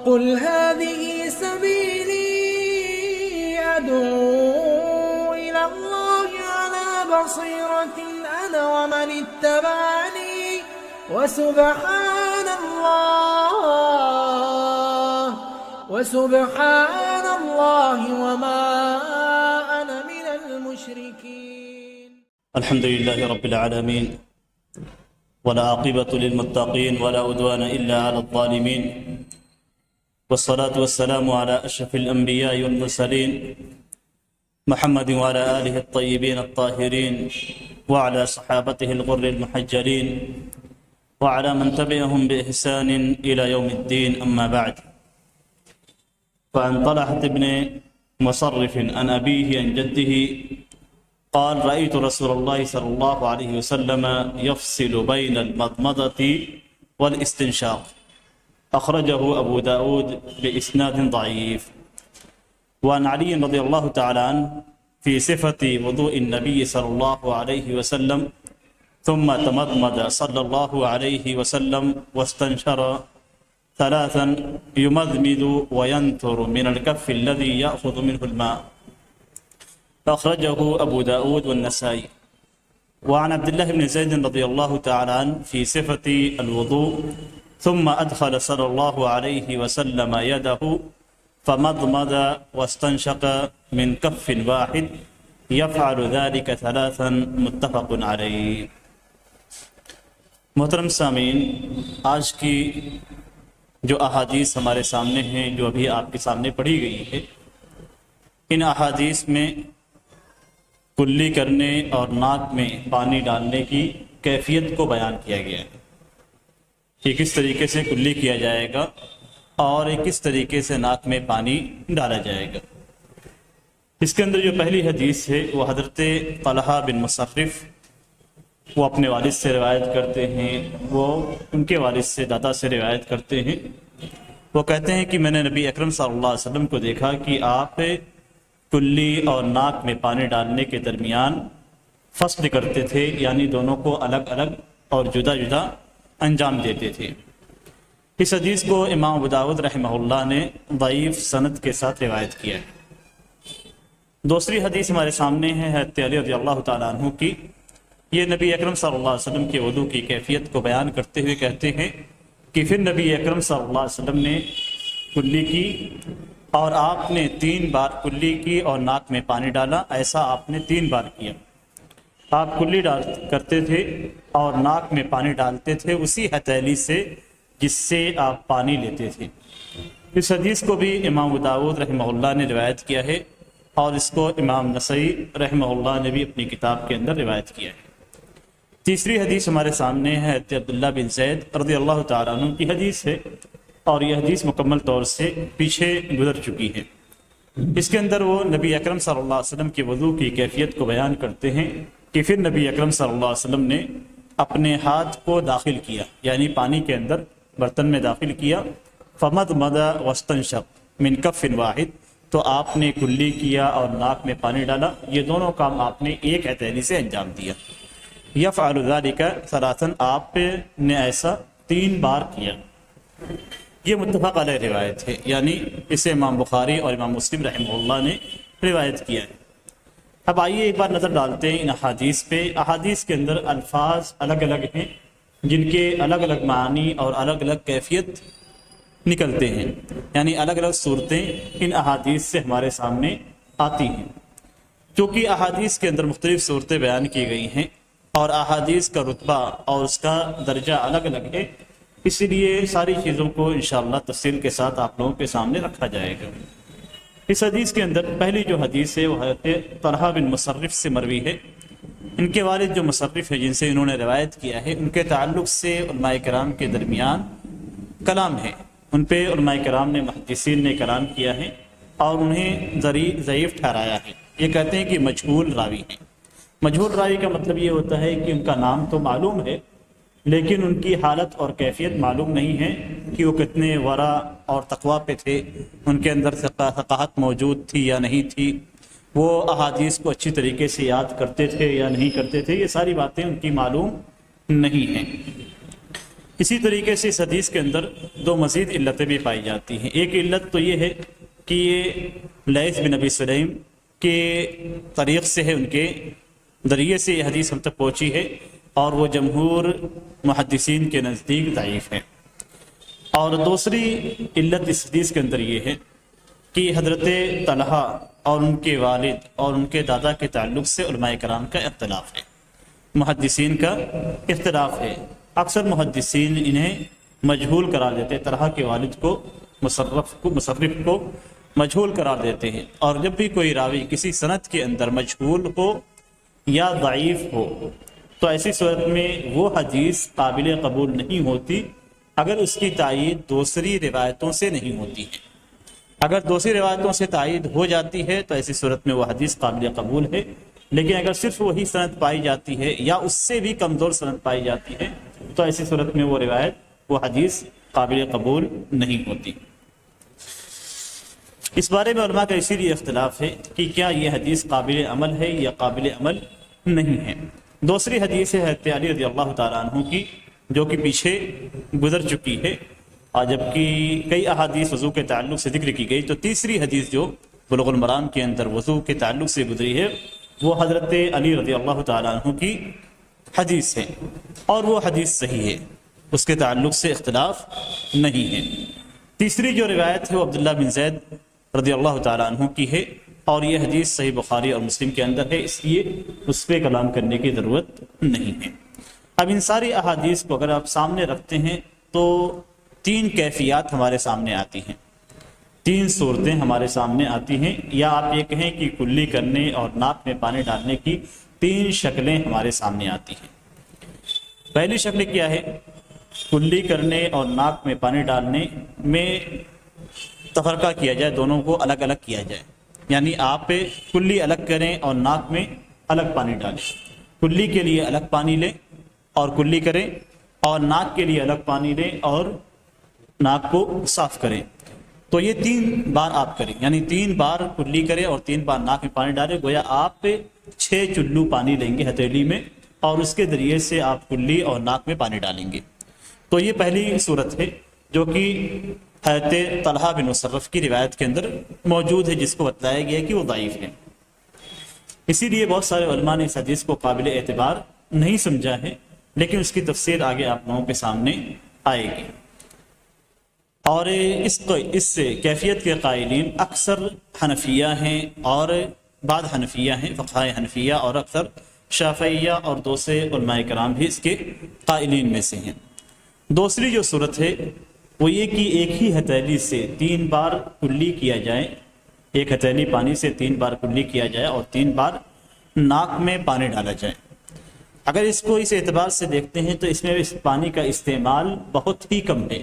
قل هذه سبيلي أدعو إلى الله على بصيرة أنا ومن اتبعني وسبحان الله وما أنا من المشركين. الحمد لله رب العالمين والعاقبة للمتقين ولا عدوان إلا على الظالمين والصلاة والسلام على أشرف الأنبياء والمرسلين محمد وعلى آله الطيبين الطاهرين وعلى صحابته الغر المحجلين وعلى من تبعهم بإحسان إلى يوم الدين. أما بعد، فعن طلحة بن مصرف عن أبيه عن جده قال رأيت رسول الله صلى الله عليه وسلم يفصل بين المضمضة والاستنشاق، أخرجه أبو داود بإسناد ضعيف. وعن علي رضي الله تعالى عنه في صفة وضوء النبي صلى الله عليه وسلم ثم تمضمض صلى الله عليه وسلم واستنشر ثلاثا يمضمض وينثر من الكف الذي يأخذ منه الماء، أخرجه أبو داود والنسائي. وعن عبد الله بن زيد رضي الله تعالى عنه في صفة الوضوء ثم أدخل صلى الله عليه وسلم يده فمضمض واستنشق من كف واحد يفعل ذلك ثلاثا، متفق عليه. محترم سامعین، آج کی جو احادیث ہمارے سامنے ہیں، جو ابھی آپ کے سامنے پڑھی گئی ہے، ان احادیث میں کلی کرنے اور ناک میں پانی ڈالنے کی کیفیت کو بیان کیا گیا ہے کہ کس طریقے سے کلی کیا جائے گا اور کس طریقے سے ناک میں پانی ڈالا جائے گا۔ اس کے اندر جو پہلی حدیث ہے وہ حضرت طلحہ بن مصرف، وہ اپنے والد سے روایت کرتے ہیں، وہ ان کے والد سے دادا سے روایت کرتے ہیں۔ وہ کہتے ہیں کہ میں نے نبی اکرم صلی اللہ علیہ وسلم کو دیکھا کہ آپ کلی اور ناک میں پانی ڈالنے کے درمیان فصل کرتے تھے، یعنی دونوں کو الگ الگ اور جدا جدا انجام دیتے تھے۔ اس حدیث کو امام ابو داود رحمہ اللہ نے ضعیف سند کے ساتھ روایت کیا ہے۔ دوسری حدیث ہمارے سامنے ہے حضرت علی رضی اللہ تعالیٰ عنہ کی۔ یہ نبی اکرم صلی اللہ علیہ وسلم کے وضو کی کیفیت کو بیان کرتے ہوئے کہتے ہیں کہ پھر نبی اکرم صلی اللہ علیہ وسلم نے کلی کی اور آپ نے 3 بار کلی کی اور ناک میں پانی ڈالا، ایسا آپ نے 3 بار کیا۔ آپ کلی کرتے تھے اور ناک میں پانی ڈالتے تھے اسی ہتھیلی سے جس سے آپ پانی لیتے تھے۔ اس حدیث کو بھی امام ابو داود رحمہ اللہ نے روایت کیا ہے اور اس کو امام نسائی رحمہ اللہ نے بھی اپنی کتاب کے اندر روایت کیا ہے۔ تیسری حدیث ہمارے سامنے ہے حضرت عبداللہ بن زید رضی اللہ تعالیٰ عنہ کی حدیث ہے، اور یہ حدیث مکمل طور سے پیچھے گزر چکی ہے۔ اس کے اندر وہ نبی اکرم صلی اللہ علیہ وسلم کے وضو کی کیفیت کو بیان کرتے ہیں کہ پھر نبی اکرم صلی اللہ علیہ وسلم نے اپنے ہاتھ کو داخل کیا، یعنی پانی کے اندر برتن میں داخل کیا، فمضمض واستنشق من کف واحد، تو آپ نے کلی کیا اور ناک میں پانی ڈالا۔ یہ دونوں کام آپ نے ایک ہتھیلی سے انجام دیا۔ یفعل ذلک ثلاثا، آپ نے ایسا 3 بار کیا۔ یہ متفق علیہ روایت ہے، یعنی اسے امام بخاری اور امام مسلم رحمہ اللہ نے روایت کیا ہے۔ اب آئیے ایک بار نظر ڈالتے ہیں ان احادیث پہ۔ احادیث کے اندر الفاظ الگ الگ ہیں جن کے الگ الگ معنی اور الگ الگ کیفیت نکلتے ہیں، یعنی الگ الگ صورتیں ان احادیث سے ہمارے سامنے آتی ہیں۔ چونکہ احادیث کے اندر مختلف صورتیں بیان کی گئی ہیں اور احادیث کا رتبہ اور اس کا درجہ الگ الگ ہے، اس لیے ساری چیزوں کو انشاءاللہ تفصیل کے ساتھ آپ لوگوں کے سامنے رکھا جائے گا۔ اس حدیث کے اندر پہلی جو حدیث ہے وہ حضرت طلحہ بن مصرف سے مروی ہے۔ ان کے والد جو مصرف ہے جن سے انہوں نے روایت کیا ہے، ان کے تعلق سے علماء کرام کے درمیان کلام ہے، ان پہ علماء کرام نے محدثین نے کلام کیا ہے اور انہیں ضعیف ٹھہرایا ہے۔ یہ کہتے ہیں کہ مجہول راوی ہیں۔ مجہول راوی کا مطلب یہ ہوتا ہے کہ ان کا نام تو معلوم ہے لیکن ان کی حالت اور کیفیت معلوم نہیں ہے کہ وہ کتنے ورع اور تقوی پہ تھے، ان کے اندر ثقافت موجود تھی یا نہیں تھی، وہ احادیث کو اچھی طریقے سے یاد کرتے تھے یا نہیں کرتے تھے، یہ ساری باتیں ان کی معلوم نہیں ہیں۔ اسی طریقے سے اس حدیث کے اندر دو مزید علتیں بھی پائی جاتی ہیں۔ ایک علت تو یہ ہے کہ یہ لیث بن ابی سلیم کے طریق سے ہے، ان کے ذریعے سے یہ حدیث ہم تک پہنچی ہے، اور وہ جمہور محدثین کے نزدیک ضعیف ہے۔ اور دوسری علت اس حدیث کے اندر یہ ہے کہ حضرت طلحہ اور ان کے والد اور ان کے دادا کے تعلق سے علماء کرام کا اختلاف ہے، محدثین کا اختلاف ہے۔ اکثر محدثین انہیں مجہول قرار دیتے ہیں، طلحہ کے والد کو مصرف کو مجہول قرار دیتے ہیں، اور جب بھی کوئی راوی کسی سند کے اندر مجہول ہو یا ضعیف ہو تو ایسی صورت میں وہ حدیث قابل قبول نہیں ہوتی اگر اس کی تائید دوسری روایتوں سے نہیں ہوتی ہے۔ اگر دوسری روایتوں سے تائید ہو جاتی ہے تو ایسی صورت میں وہ حدیث قابل قبول ہے، لیکن اگر صرف وہی سند پائی جاتی ہے یا اس سے بھی کمزور سند پائی جاتی ہے تو ایسی صورت میں وہ حدیث قابل قبول نہیں ہوتی۔ اس بارے میں علماء کا اسی لیے اختلاف ہے کہ کیا یہ حدیث قابل عمل ہے یا قابل عمل نہیں ہے۔ دوسری حدیث ہے حضرت علی رضی اللہ تعالیٰ عنہ کی، جو کہ پیچھے گزر چکی ہے، اور جبکہ کئی احادیث وضو کے تعلق سے ذکر کی گئی، تو تیسری حدیث جو بلوغ المرام کے اندر وضو کے تعلق سے گزری ہے وہ حضرت علی رضی اللہ تعالیٰ عنہ کی حدیث ہے، اور وہ حدیث صحیح ہے، اس کے تعلق سے اختلاف نہیں ہے۔ تیسری جو روایت ہے وہ عبداللہ بن زید رضی اللہ تعالیٰ عنہ کی ہے، اور یہ حدیث صحیح بخاری اور مسلم کے اندر ہے، اس لیے اس پہ کلام کرنے کی ضرورت نہیں ہے۔ اب ان ساری احادیث کو اگر آپ سامنے رکھتے ہیں تو تین کیفیات ہمارے سامنے آتی ہیں، تین صورتیں ہمارے سامنے آتی ہیں، یا آپ یہ کہیں کہ کلی کرنے اور ناک میں پانی ڈالنے کی تین شکلیں ہمارے سامنے آتی ہیں۔ پہلی شکل کیا ہے؟ کلی کرنے اور ناک میں پانی ڈالنے میں تفرقہ کیا جائے، دونوں کو الگ الگ کیا جائے، یعنی آپ کلی الگ کریں اور ناک میں الگ پانی ڈالیں، کلی کے لیے الگ پانی لیں اور کلی کریں، اور ناک کے لیے الگ پانی لیں اور ناک کو صاف کریں۔ تو یہ 3 بار آپ کریں، یعنی 3 بار کلی کریں اور 3 بار ناک میں پانی ڈالیں، گویا آپ 6 چلو پانی لیں گے ہتھیلی میں، اور اس کے ذریعے سے آپ کلی اور ناک میں پانی ڈالیں گے۔ تو یہ پہلی صورت ہے جو کہ حضرت طلحہ بن مصرف کی روایت کے اندر موجود ہے، جس کو بتلایا گیا کہ وہ ضعیف ہے۔ اسی لیے بہت سارے علماء نے اس حدیث کو قابل اعتبار نہیں سمجھا ہے، لیکن اس کی تفسیر آگے آپ لوگوں کے سامنے آئے گی۔ اور اس کیفیت کے قائلین اکثر حنفیہ ہیں، اور بعض حنفیہ ہیں، فقہائے حنفیہ، اور اکثر شافعیہ اور دوسرے علماء کرام بھی اس کے قائلین میں سے ہیں۔ دوسری جو صورت ہے وہ یہ کہ ایک ہی ہتھیلی سے 3 بار کلی کیا جائے، ایک ہتھیلی پانی سے 3 بار کلی کیا جائے اور 3 بار ناک میں پانی ڈالا جائے۔ اگر اس کو اس اعتبار سے دیکھتے ہیں تو اس میں اس پانی کا استعمال بہت ہی کم ہے۔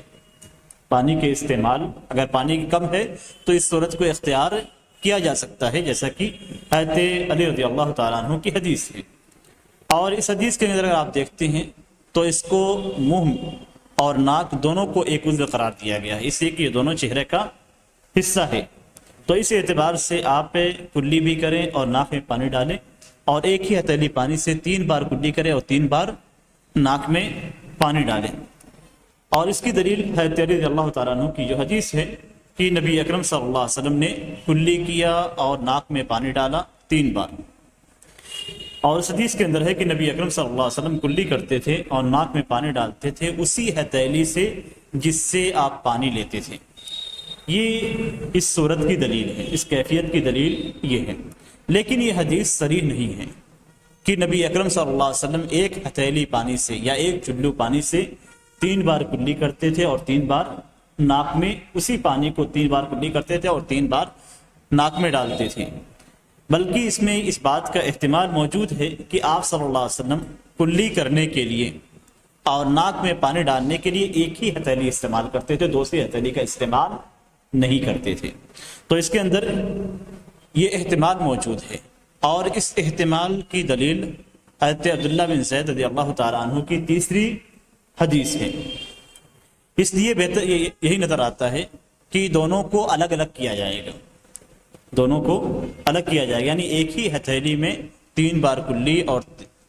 پانی کے استعمال اگر پانی کم ہے تو اس صورت کو اختیار کیا جا سکتا ہے، جیسا کہ حضرت علی رضی اللہ تعالیٰ عنہ کی حدیث ہے۔ اور اس حدیث کے اندر اگر آپ دیکھتے ہیں تو اس کو منہ اور ناک دونوں کو ایک عضو قرار دیا گیا ہے، اس لیے کہ یہ دونوں چہرے کا حصہ ہے۔ تو اس اعتبار سے آپ کلی بھی کریں اور ناک میں پانی ڈالیں، اور ایک ہی ہتھیلی پانی سے 3 بار کلی کریں اور 3 بار ناک میں پانی ڈالیں۔ اور اس کی دلیل حضرت علی رضی اللہ تعالیٰ عنہ کی جو حدیث ہے کہ نبی اکرم صلی اللہ علیہ وسلم نے کلی کیا اور ناک میں پانی ڈالا 3 بار، اور اس حدیث کے اندر ہے کہ نبی اکرم صلی اللہ علیہ وسلم کلی کرتے تھے اور ناک میں پانی ڈالتے تھے اسی ہتھیلی سے جس سے آپ پانی لیتے تھے۔ یہ اس صورت کی دلیل ہے، اس کیفیت کی دلیل یہ ہے، لیکن یہ حدیث صریح نہیں ہے کہ نبی اکرم صلی اللہ علیہ وسلم ایک ہتھیلی پانی سے یا ایک چلو پانی سے 3 بار کلی کرتے تھے اور 3 بار ناک میں، اسی پانی کو 3 بار کلی کرتے تھے اور 3 بار ناک میں ڈالتے تھے، بلکہ اس میں اس بات کا احتمال موجود ہے کہ آپ صلی اللہ علیہ وسلم کلی کرنے کے لیے اور ناک میں پانی ڈالنے کے لیے ایک ہی ہتھیلی استعمال کرتے تھے، دوسری ہتھیلی کا استعمال نہیں کرتے تھے۔ تو اس کے اندر یہ احتمال موجود ہے، اور اس احتمال کی دلیل حضرت عبداللہ بن زید رضی اللہ تعالیٰ عنہ کی تیسری حدیث ہے۔ اس لیے بہتر یہی نظر آتا ہے کہ دونوں کو الگ الگ کیا جائے گا، دونوں کو الگ کیا جائے گا، یعنی ایک ہی ہتھیلی میں 3 بار کلی اور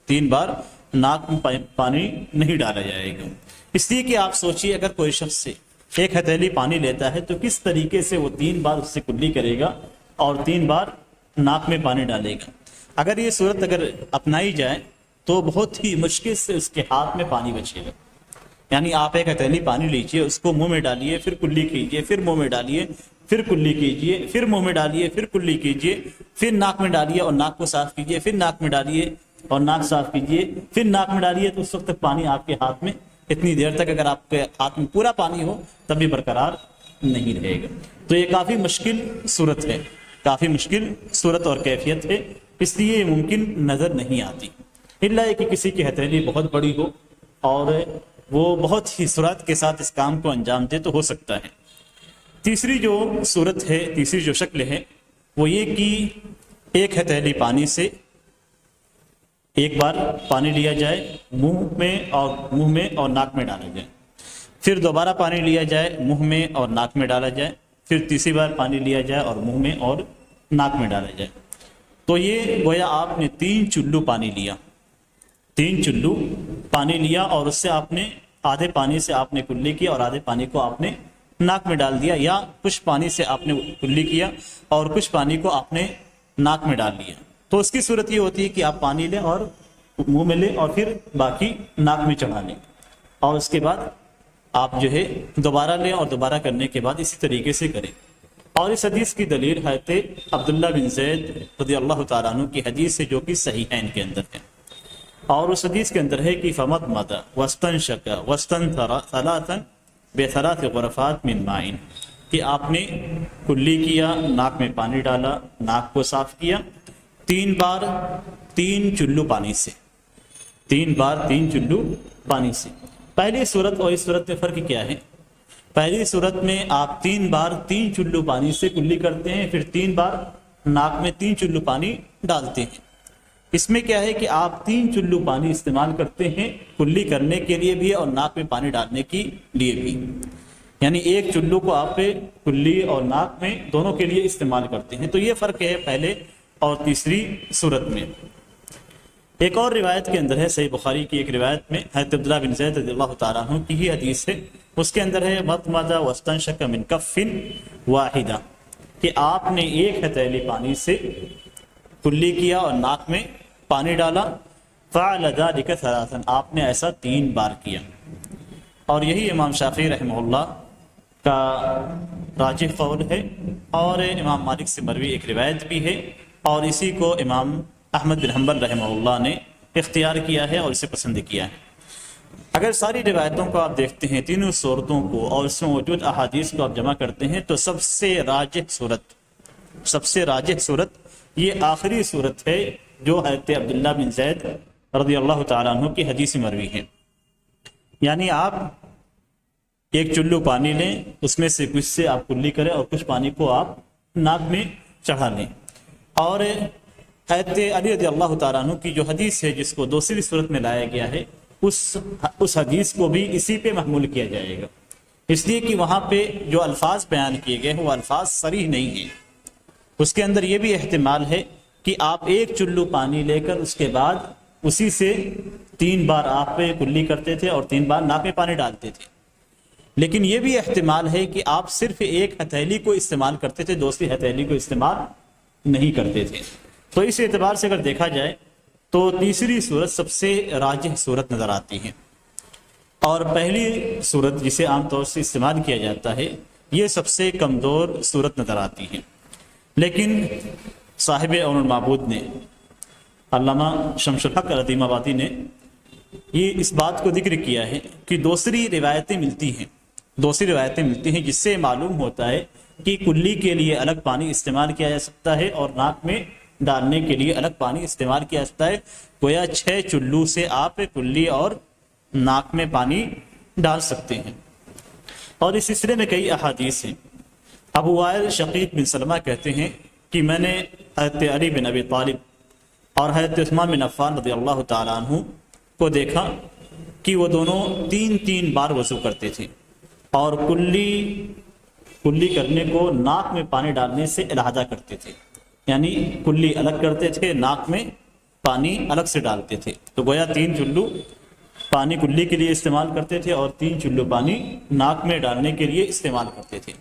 3 بار ناک میں پانی نہیں ڈالا جائے گا۔ اس لیے کہ آپ سوچیے اگر کوئی شخص سے ایک ہتھیلی پانی لیتا ہے تو کس طریقے سے وہ 3 بار اس سے کلی کرے گا اور 3 بار ناک میں پانی ڈالے گا۔ اگر یہ صورت اگر اپنائی جائے تو بہت ہی مشکل سے اس کے ہاتھ میں پانی بچے گا۔ یعنی آپ ایک ہتھیلی پانی لیجئے، اس کو منہ میں ڈالیے، پھر کلی کیجئے، پھر منہ میں ڈالیے، پھر کلی کیجئے، پھر منہ میں ڈالیے، پھر کلی کیجئے، پھر ناک میں ڈالیے اور ناک کو صاف کیجئے، پھر ناک میں ڈالیے اور ناک صاف کیجئے، پھر ناک میں ڈالیے، تو اس وقت تک پانی آپ کے ہاتھ میں اتنی دیر تک اگر آپ کے ہاتھ میں پورا پانی ہو تب بھی برقرار نہیں رہے گا۔ تو یہ کافی مشکل صورت ہے، کافی مشکل صورت اور کیفیت ہے، اس لیے یہ ممکن نظر نہیں آتی، الا یہ کہ کسی کی ہتھیلی بہت بڑی ہو اور وہ بہت ہی سرعت کے ساتھ اس کام کو انجام دے تو ہو سکتا ہے۔ تیسری جو صورت ہے، تیسری جو شکل ہے وہ یہ کہ ایک ہتھیلی پانی سے ایک بار پانی لیا جائے منہ میں اور ناک میں ڈالا جائے، پھر دوبارہ پانی لیا جائے منہ میں اور ناک میں ڈالا جائے، پھر تیسری بار پانی لیا جائے اور منہ میں اور ناک میں ڈالا جائے۔ تو یہ گویا آپ نے 3 چلو پانی لیا، 3 چلو پانی لیا اور اس سے آپ نے آدھے پانی سے آپ نے کلی کیا اور آدھے پانی کو آپ نے ناک میں ڈال دیا، یا کچھ پانی سے آپ نے کلی کیا اور کچھ پانی کو آپ نے ناک میں ڈال لیا۔ تو اس کی صورت یہ ہوتی ہے کہ آپ پانی لیں اور منہ میں لیں اور پھر باقی ناک میں چڑھا لیں، اور اس کے بعد آپ جو ہے دوبارہ لیں اور دوبارہ کرنے کے بعد اسی طریقے سے کریں۔ اور اس حدیث کی دلیل حضرت عبداللہ بن زید رضی اللہ تعالیٰ عنہ کی حدیث ہے جو کہ صحیحین کے اندر ہے، اور اس حدیث کے اندر ہے کہ فمضمض واستنشق واستنثر ثلاثا بثلاث غرفات من ماء، کہ آپ نے کلی کیا، ناک میں پانی ڈالا، ناک کو صاف کیا 3 بار 3 چلو پانی سے، 3 بار 3 چلو پانی سے۔ پہلی صورت اور اس صورت میں فرق کیا ہے؟ پہلی صورت میں آپ 3 بار 3 چلو پانی سے کلی کرتے ہیں، پھر 3 بار ناک میں 3 چلو پانی ڈالتے ہیں۔ اس میں کیا ہے کہ آپ 3 چلو پانی استعمال کرتے ہیں کلی کرنے کے لیے بھی اور ناک میں پانی ڈالنے کے لیے بھی، یعنی ایک چلو کو آپ کلی اور ناک میں دونوں کے لیے استعمال کرتے ہیں۔ تو یہ فرق ہے پہلے اور تیسری صورت میں۔ ایک اور روایت کے اندر ہے، صحیح بخاری کی ایک روایت میں حضرت عبداللہ بن زید رضی اللہ تعالیٰ عنہ کی ہی حدیث ہے، اس کے اندر ہے مضمض واستنشق من کف واحدہ، کہ آپ نے ایک ہتھیلی پانی سے کلی کیا اور ناک میں پانی ڈالا، فعل ذلك ثلاثا، آپ نے ایسا 3 بار کیا۔ اور یہی امام شافعی رحمہ اللہ کا راجح قول ہے، اور امام مالک سے مروی ایک روایت بھی ہے، اور اسی کو امام احمد بن حنبل رحمہ اللہ نے اختیار کیا ہے اور اسے پسند کیا ہے۔ اگر ساری روایتوں کو آپ دیکھتے ہیں، تینوں صورتوں کو اور اس میں موجود احادیث کو آپ جمع کرتے ہیں، تو سب سے راجح صورت یہ آخری صورت ہے جو حضرت عبداللہ بن زید رضی اللہ تعالیٰ عنہ کی حدیث مروی ہے۔ یعنی آپ ایک چلو پانی لیں، اس میں سے کچھ سے آپ کلی کریں اور کچھ پانی کو آپ ناک میں چڑھا لیں۔ اور حضرت علی رضی اللہ تعالیٰ عنہ کی جو حدیث ہے جس کو دوسری صورت میں لایا گیا ہے، اس حدیث کو بھی اسی پہ محمول کیا جائے گا، اس لیے کہ وہاں پہ جو الفاظ بیان کیے گئے ہیں وہ الفاظ صریح نہیں ہیں۔ اس کے اندر یہ بھی احتمال ہے کہ آپ ایک چلو پانی لے کر اس کے بعد اسی سے 3 بار آپ پہ کلی کرتے تھے اور 3 بار ناک میں پانی ڈالتے تھے، لیکن یہ بھی احتمال ہے کہ آپ صرف ایک ہتھیلی کو استعمال کرتے تھے، دوسری ہتھیلی کو استعمال نہیں کرتے تھے۔ تو اس اعتبار سے اگر دیکھا جائے تو تیسری صورت سب سے راجح صورت نظر آتی ہے، اور پہلی صورت جسے عام طور سے استعمال کیا جاتا ہے یہ سب سے کمزور صورت نظر آتی ہے۔ لیکن صاحب عون المعبود نے، علامہ شمس الحق ردیم آبادی نے یہ اس بات کو ذکر کیا ہے کہ دوسری روایتیں ملتی ہیں جس سے معلوم ہوتا ہے کہ کلی کے لیے الگ پانی استعمال کیا جا سکتا ہے اور ناک میں ڈالنے کے لیے الگ پانی استعمال کیا جاتا ہے۔ گویا 6 چلو سے آپ کلی اور ناک میں پانی ڈال سکتے ہیں، اور اس سلسلے میں کئی احادیث ہیں۔ ابو وائل شقیق بن سلمہ کہتے ہیں کہ میں نے حضرت علی بن ابی طالب اور حضرت عثمان بن عفان رضی اللہ تعالیٰ عنہ کو دیکھا کہ وہ دونوں 3 بار وضو کرتے تھے، اور کلی کرنے کو ناک میں پانی ڈالنے سے علیحدہ کرتے تھے، یعنی کلی الگ کرتے تھے، ناک میں پانی الگ سے ڈالتے تھے. تو گویا 3 چلو پانی کلی کے لیے استعمال کرتے تھے اور 3 چلو پانی ناک میں ڈالنے کے لیے استعمال کرتے تھے.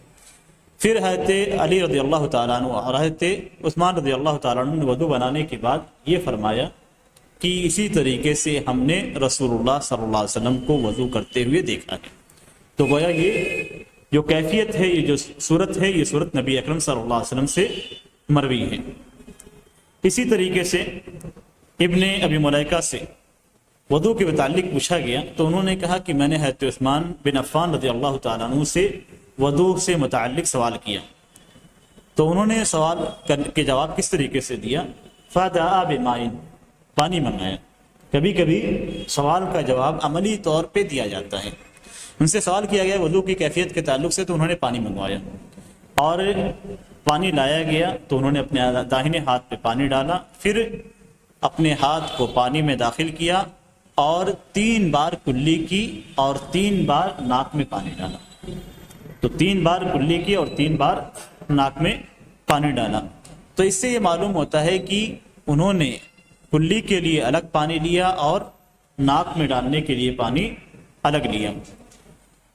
پھر حضرت علی رضی اللہ تعالیٰ عنہ اور حضرت عثمان رضی اللہ تعالیٰ عنہ نے وضو بنانے کے بعد یہ فرمایا کہ اسی طریقے سے ہم نے رسول اللہ صلی اللہ علیہ وسلم کو وضو کرتے ہوئے دیکھا ہے. تو گویا یہ جو کیفیت ہے، یہ جو صورت ہے، یہ صورت نبی اکرم صلی اللہ علیہ وسلم سے مروی ہے. اسی طریقے سے ابن ابی ملیکہ سے وضو کے متعلق پوچھا گیا تو انہوں نے کہا کہ میں نے حضرت عثمان بن عفان رضی اللہ تعالیٰ عنہ سے وضو سے متعلق سوال کیا. تو انہوں نے سوال کے جواب کس طریقے سے دیا؟ فدعا بماء، پانی منگایا. کبھی کبھی سوال کا جواب عملی طور پہ دیا جاتا ہے. ان سے سوال کیا گیا وضو کی کیفیت کے تعلق سے، تو انہوں نے پانی منگوایا اور پانی لایا گیا تو انہوں نے اپنے داہنے ہاتھ پہ پانی ڈالا، پھر اپنے ہاتھ کو پانی میں داخل کیا اور 3 بار کلی کی اور 3 بار ناک میں پانی ڈالا. تو 3 بار کلی کی اور 3 بار ناک میں پانی ڈالا. تو اس سے یہ معلوم ہوتا ہے کہ انہوں نے کلی کے لیے الگ پانی لیا اور ناک میں ڈالنے کے لیے پانی الگ لیا.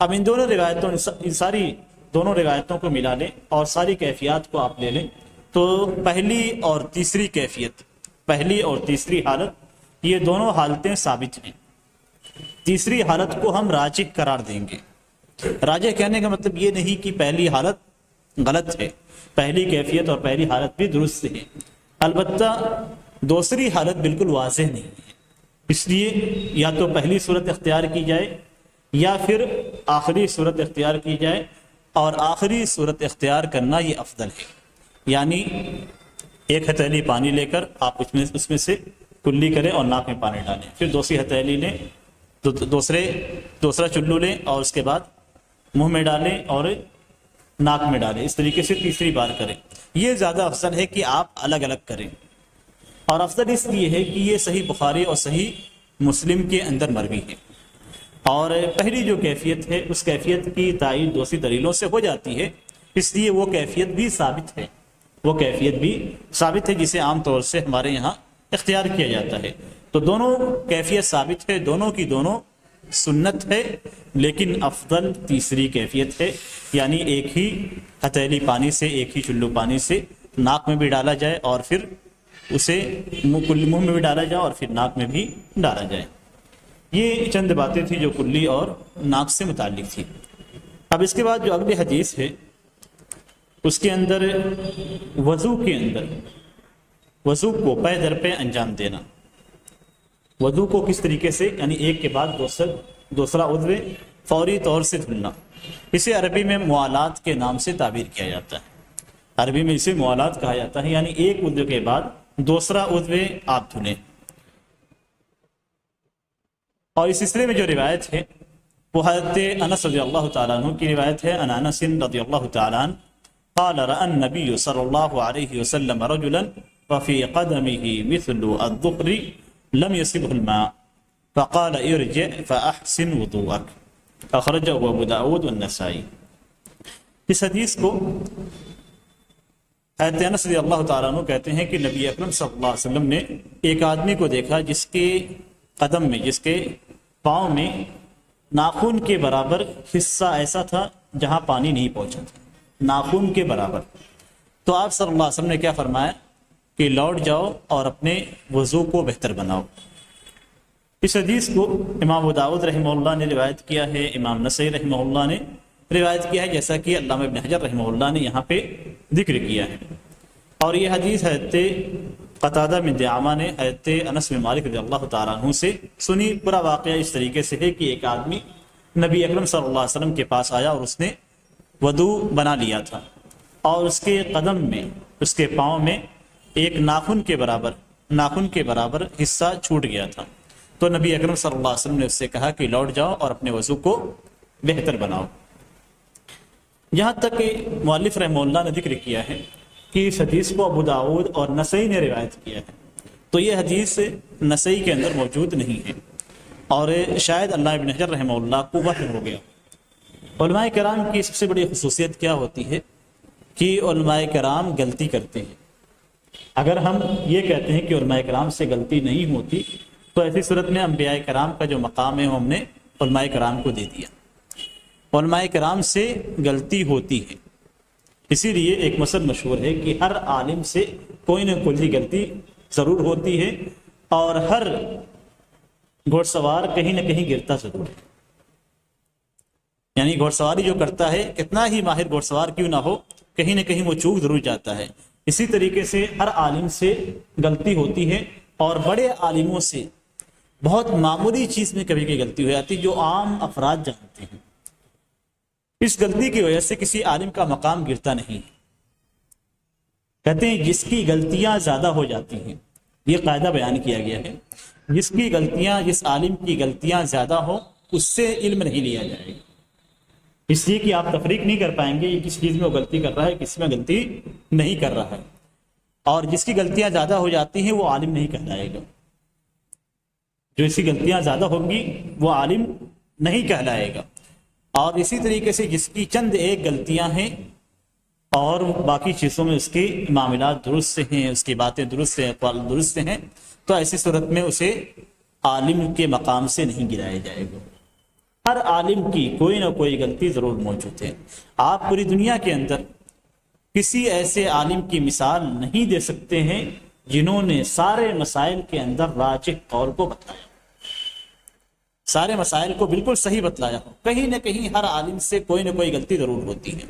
اب ان دونوں روایتوں، دونوں روایتوں کو ملا لیں اور ساری کیفیات کو آپ لے لیں تو پہلی اور تیسری کیفیت، پہلی اور تیسری حالت، یہ دونوں حالتیں ثابت ہیں. تیسری حالت کو ہم راجح قرار دیں گے. راجح کہنے کا مطلب یہ نہیں کہ پہلی حالت غلط ہے، پہلی کیفیت اور پہلی حالت بھی درست ہے، البتہ دوسری حالت بالکل واضح نہیں ہے. اس لیے یا تو پہلی صورت اختیار کی جائے یا پھر آخری صورت اختیار کی جائے، اور آخری صورت اختیار کرنا یہ افضل ہے. یعنی 1 ہتھیلی پانی لے کر آپ اس میں سے کلی کریں اور ناک میں پانی ڈالیں، پھر دوسری ہتھیلی لیں، دوسرا چلو لیں اور اس کے بعد منہ میں ڈالیں اور ناک میں ڈالیں. اس طریقے سے تیسری بار کریں. یہ زیادہ افضل ہے کہ آپ الگ الگ کریں، اور افضل اس لیے ہے کہ یہ صحیح بخاری اور صحیح مسلم کے اندر مروی ہے. اور پہلی جو کیفیت ہے اس کیفیت کی تائید دوسری دلیلوں سے ہو جاتی ہے، اس لیے وہ کیفیت بھی ثابت ہے، وہ کیفیت بھی ثابت ہے جسے عام طور سے ہمارے یہاں اختیار کیا جاتا ہے. تو دونوں کیفیت ثابت ہے، دونوں کی دونوں سنت ہے، لیکن افضل تیسری کیفیت ہے. یعنی ایک ہی ہتھیلی پانی سے، ایک ہی چلو پانی سے ناک میں بھی ڈالا جائے اور پھر اسے منہ میں بھی ڈالا جائے اور پھر ناک میں بھی ڈالا جائے. یہ چند باتیں تھیں جو کلی اور ناک سے متعلق تھی. اب اس کے بعد جو اگلی حدیث ہے اس کے اندر وضو کے اندر وضو کو پے در پہ انجام دینا، وضو کو کس طریقے سے، یعنی ایک کے بعد دوسرا عضو فوری طور سے دھلنا، اسے عربی میں موالات کے نام سے تعبیر کیا جاتا ہے. عربی میں اسے موالات کہا جاتا ہے، یعنی ایک عضو کے بعد دوسرا عضو آپ دھلیں. اور اس سلسلے میں جو روایت ہے وہ حضرت انس رضی اللہ تعالیٰ عنہ کی روایت ہے. ان انس رضی اللہ تعالیٰ عنہ قال رأى النبي صلی اللہ علیہ وسلم رجلا وفي قدمه مثل الظفر لم يصبه الماء فقال ارجع فأحسن وضوءك، اخرجه ابو داود والنسائی. اس حدیث کو حضرت انس رضی اللہ تعالیٰ عنہ کہتے ہیں کہ نبی اکرم صلی اللہ علیہ وسلم نے ایک آدمی کو دیکھا جس کے قدم میں، جس کے پاؤں میں ناخن کے برابر حصہ ایسا تھا جہاں پانی نہیں پہنچا تھا، ناخن کے برابر. تو آپ صلی اللہ علیہ وسلم نے کیا فرمایا کہ لوٹ جاؤ اور اپنے وضو کو بہتر بناؤ. اس حدیث کو امام ابو داؤد رحمہ اللہ نے روایت کیا ہے، امام نسائی رحمہ اللہ نے روایت کیا ہے، جیسا کہ علامہ ابن حجر رحمہ اللہ نے یہاں پہ ذکر کیا ہے. اور یہ حدیث حضرت قتادہ بن دعامہ نے حضرت انس بن مالک رضی اللہ تعالیٰ عنہ سے سنی. پورا واقعہ اس طریقے سے ہے کہ ایک آدمی نبی اکرم صلی اللہ علیہ وسلم کے پاس آیا اور اس نے وضو بنا لیا تھا اور اس کے قدم میں، اس کے پاؤں میں ایک ناخن کے برابر حصہ چھوٹ گیا تھا. تو نبی اکرم صلی اللہ علیہ وسلم نے اس سے کہا کہ لوٹ جاؤ اور اپنے وضو کو بہتر بناؤ. یہاں تک کہ مؤلف رحمہ اللہ نے ذکر کیا ہے کہ اس حدیث کو ابو داؤد اور نسائی نے روایت کیا ہے. تو یہ حدیث نسائی کے اندر موجود نہیں ہے اور شاید علامہ ابن حجر رحمہ اللہ کو وہم ہو گیا. علماء کرام کی سب سے بڑی خصوصیت کیا ہوتی ہے کہ علماء کرام غلطی کرتے ہیں. اگر ہم یہ کہتے ہیں کہ علماء کرام سے غلطی نہیں ہوتی تو ایسی صورت میں انبیاء کرام کا جو مقام ہے وہ ہم نے علماء کرام کو دے دیا۔ علماء کرام سے غلطی ہوتی ہے، اسی لیے ایک مثل مشہور ہے کہ ہر عالم سے کوئی نہ کوئی غلطی ضرور ہوتی ہے، اور ہر گھوڑ سوار کہیں نہ کہیں گرتا ضرور ہے۔ یعنی گھوڑ سواری جو کرتا ہے، کتنا ہی ماہر گھوڑ سوار کیوں نہ ہو، کہیں نہ کہیں وہ چوک ضرور جاتا ہے۔ اسی طریقے سے ہر عالم سے غلطی ہوتی ہے، اور بڑے عالموں سے بہت معمولی چیز میں کبھی کبھی غلطی ہو جاتی ہے جو عام افراد جانتے ہیں۔ اس غلطی کی وجہ سے کسی عالم کا مقام گرتا نہیں ہے۔ کہتے ہیں جس کی غلطیاں زیادہ ہو جاتی ہیں، یہ قاعدہ بیان کیا گیا ہے، جس عالم کی غلطیاں زیادہ ہو اس سے علم نہیں لیا جائے گا، اس لیے کہ آپ تفریق نہیں کر پائیں گے کس چیز میں وہ غلطی کر رہا ہے، کس میں غلطی نہیں کر رہا ہے۔ اور جس کی غلطیاں زیادہ ہو جاتی ہیں وہ عالم نہیں کہلائے گا، جو اس کی غلطیاں زیادہ ہوں گی وہ عالم نہیں کہلائے گا۔ اور اسی طریقے سے جس کی چند ایک غلطیاں ہیں اور باقی چیزوں میں اس کے معاملات درست ہیں، اس کی باتیں درست ہیں، اقوال درست ہیں، تو ایسی صورت میں اسے عالم کے مقام سے نہیں گرایا جائے گا۔ ہر عالم کی کوئی نہ کوئی غلطی ضرور موجود ہے۔ آپ پوری دنیا کے اندر کسی ایسے عالم کی مثال نہیں دے سکتے ہیں جنہوں نے سارے مسائل کے اندر راجح قول کو بتلایا، سارے مسائل کو بالکل صحیح بتلایا ہو۔ کہیں نہ کہیں ہر عالم سے کوئی نہ کوئی غلطی ضرور ہوتی ہے۔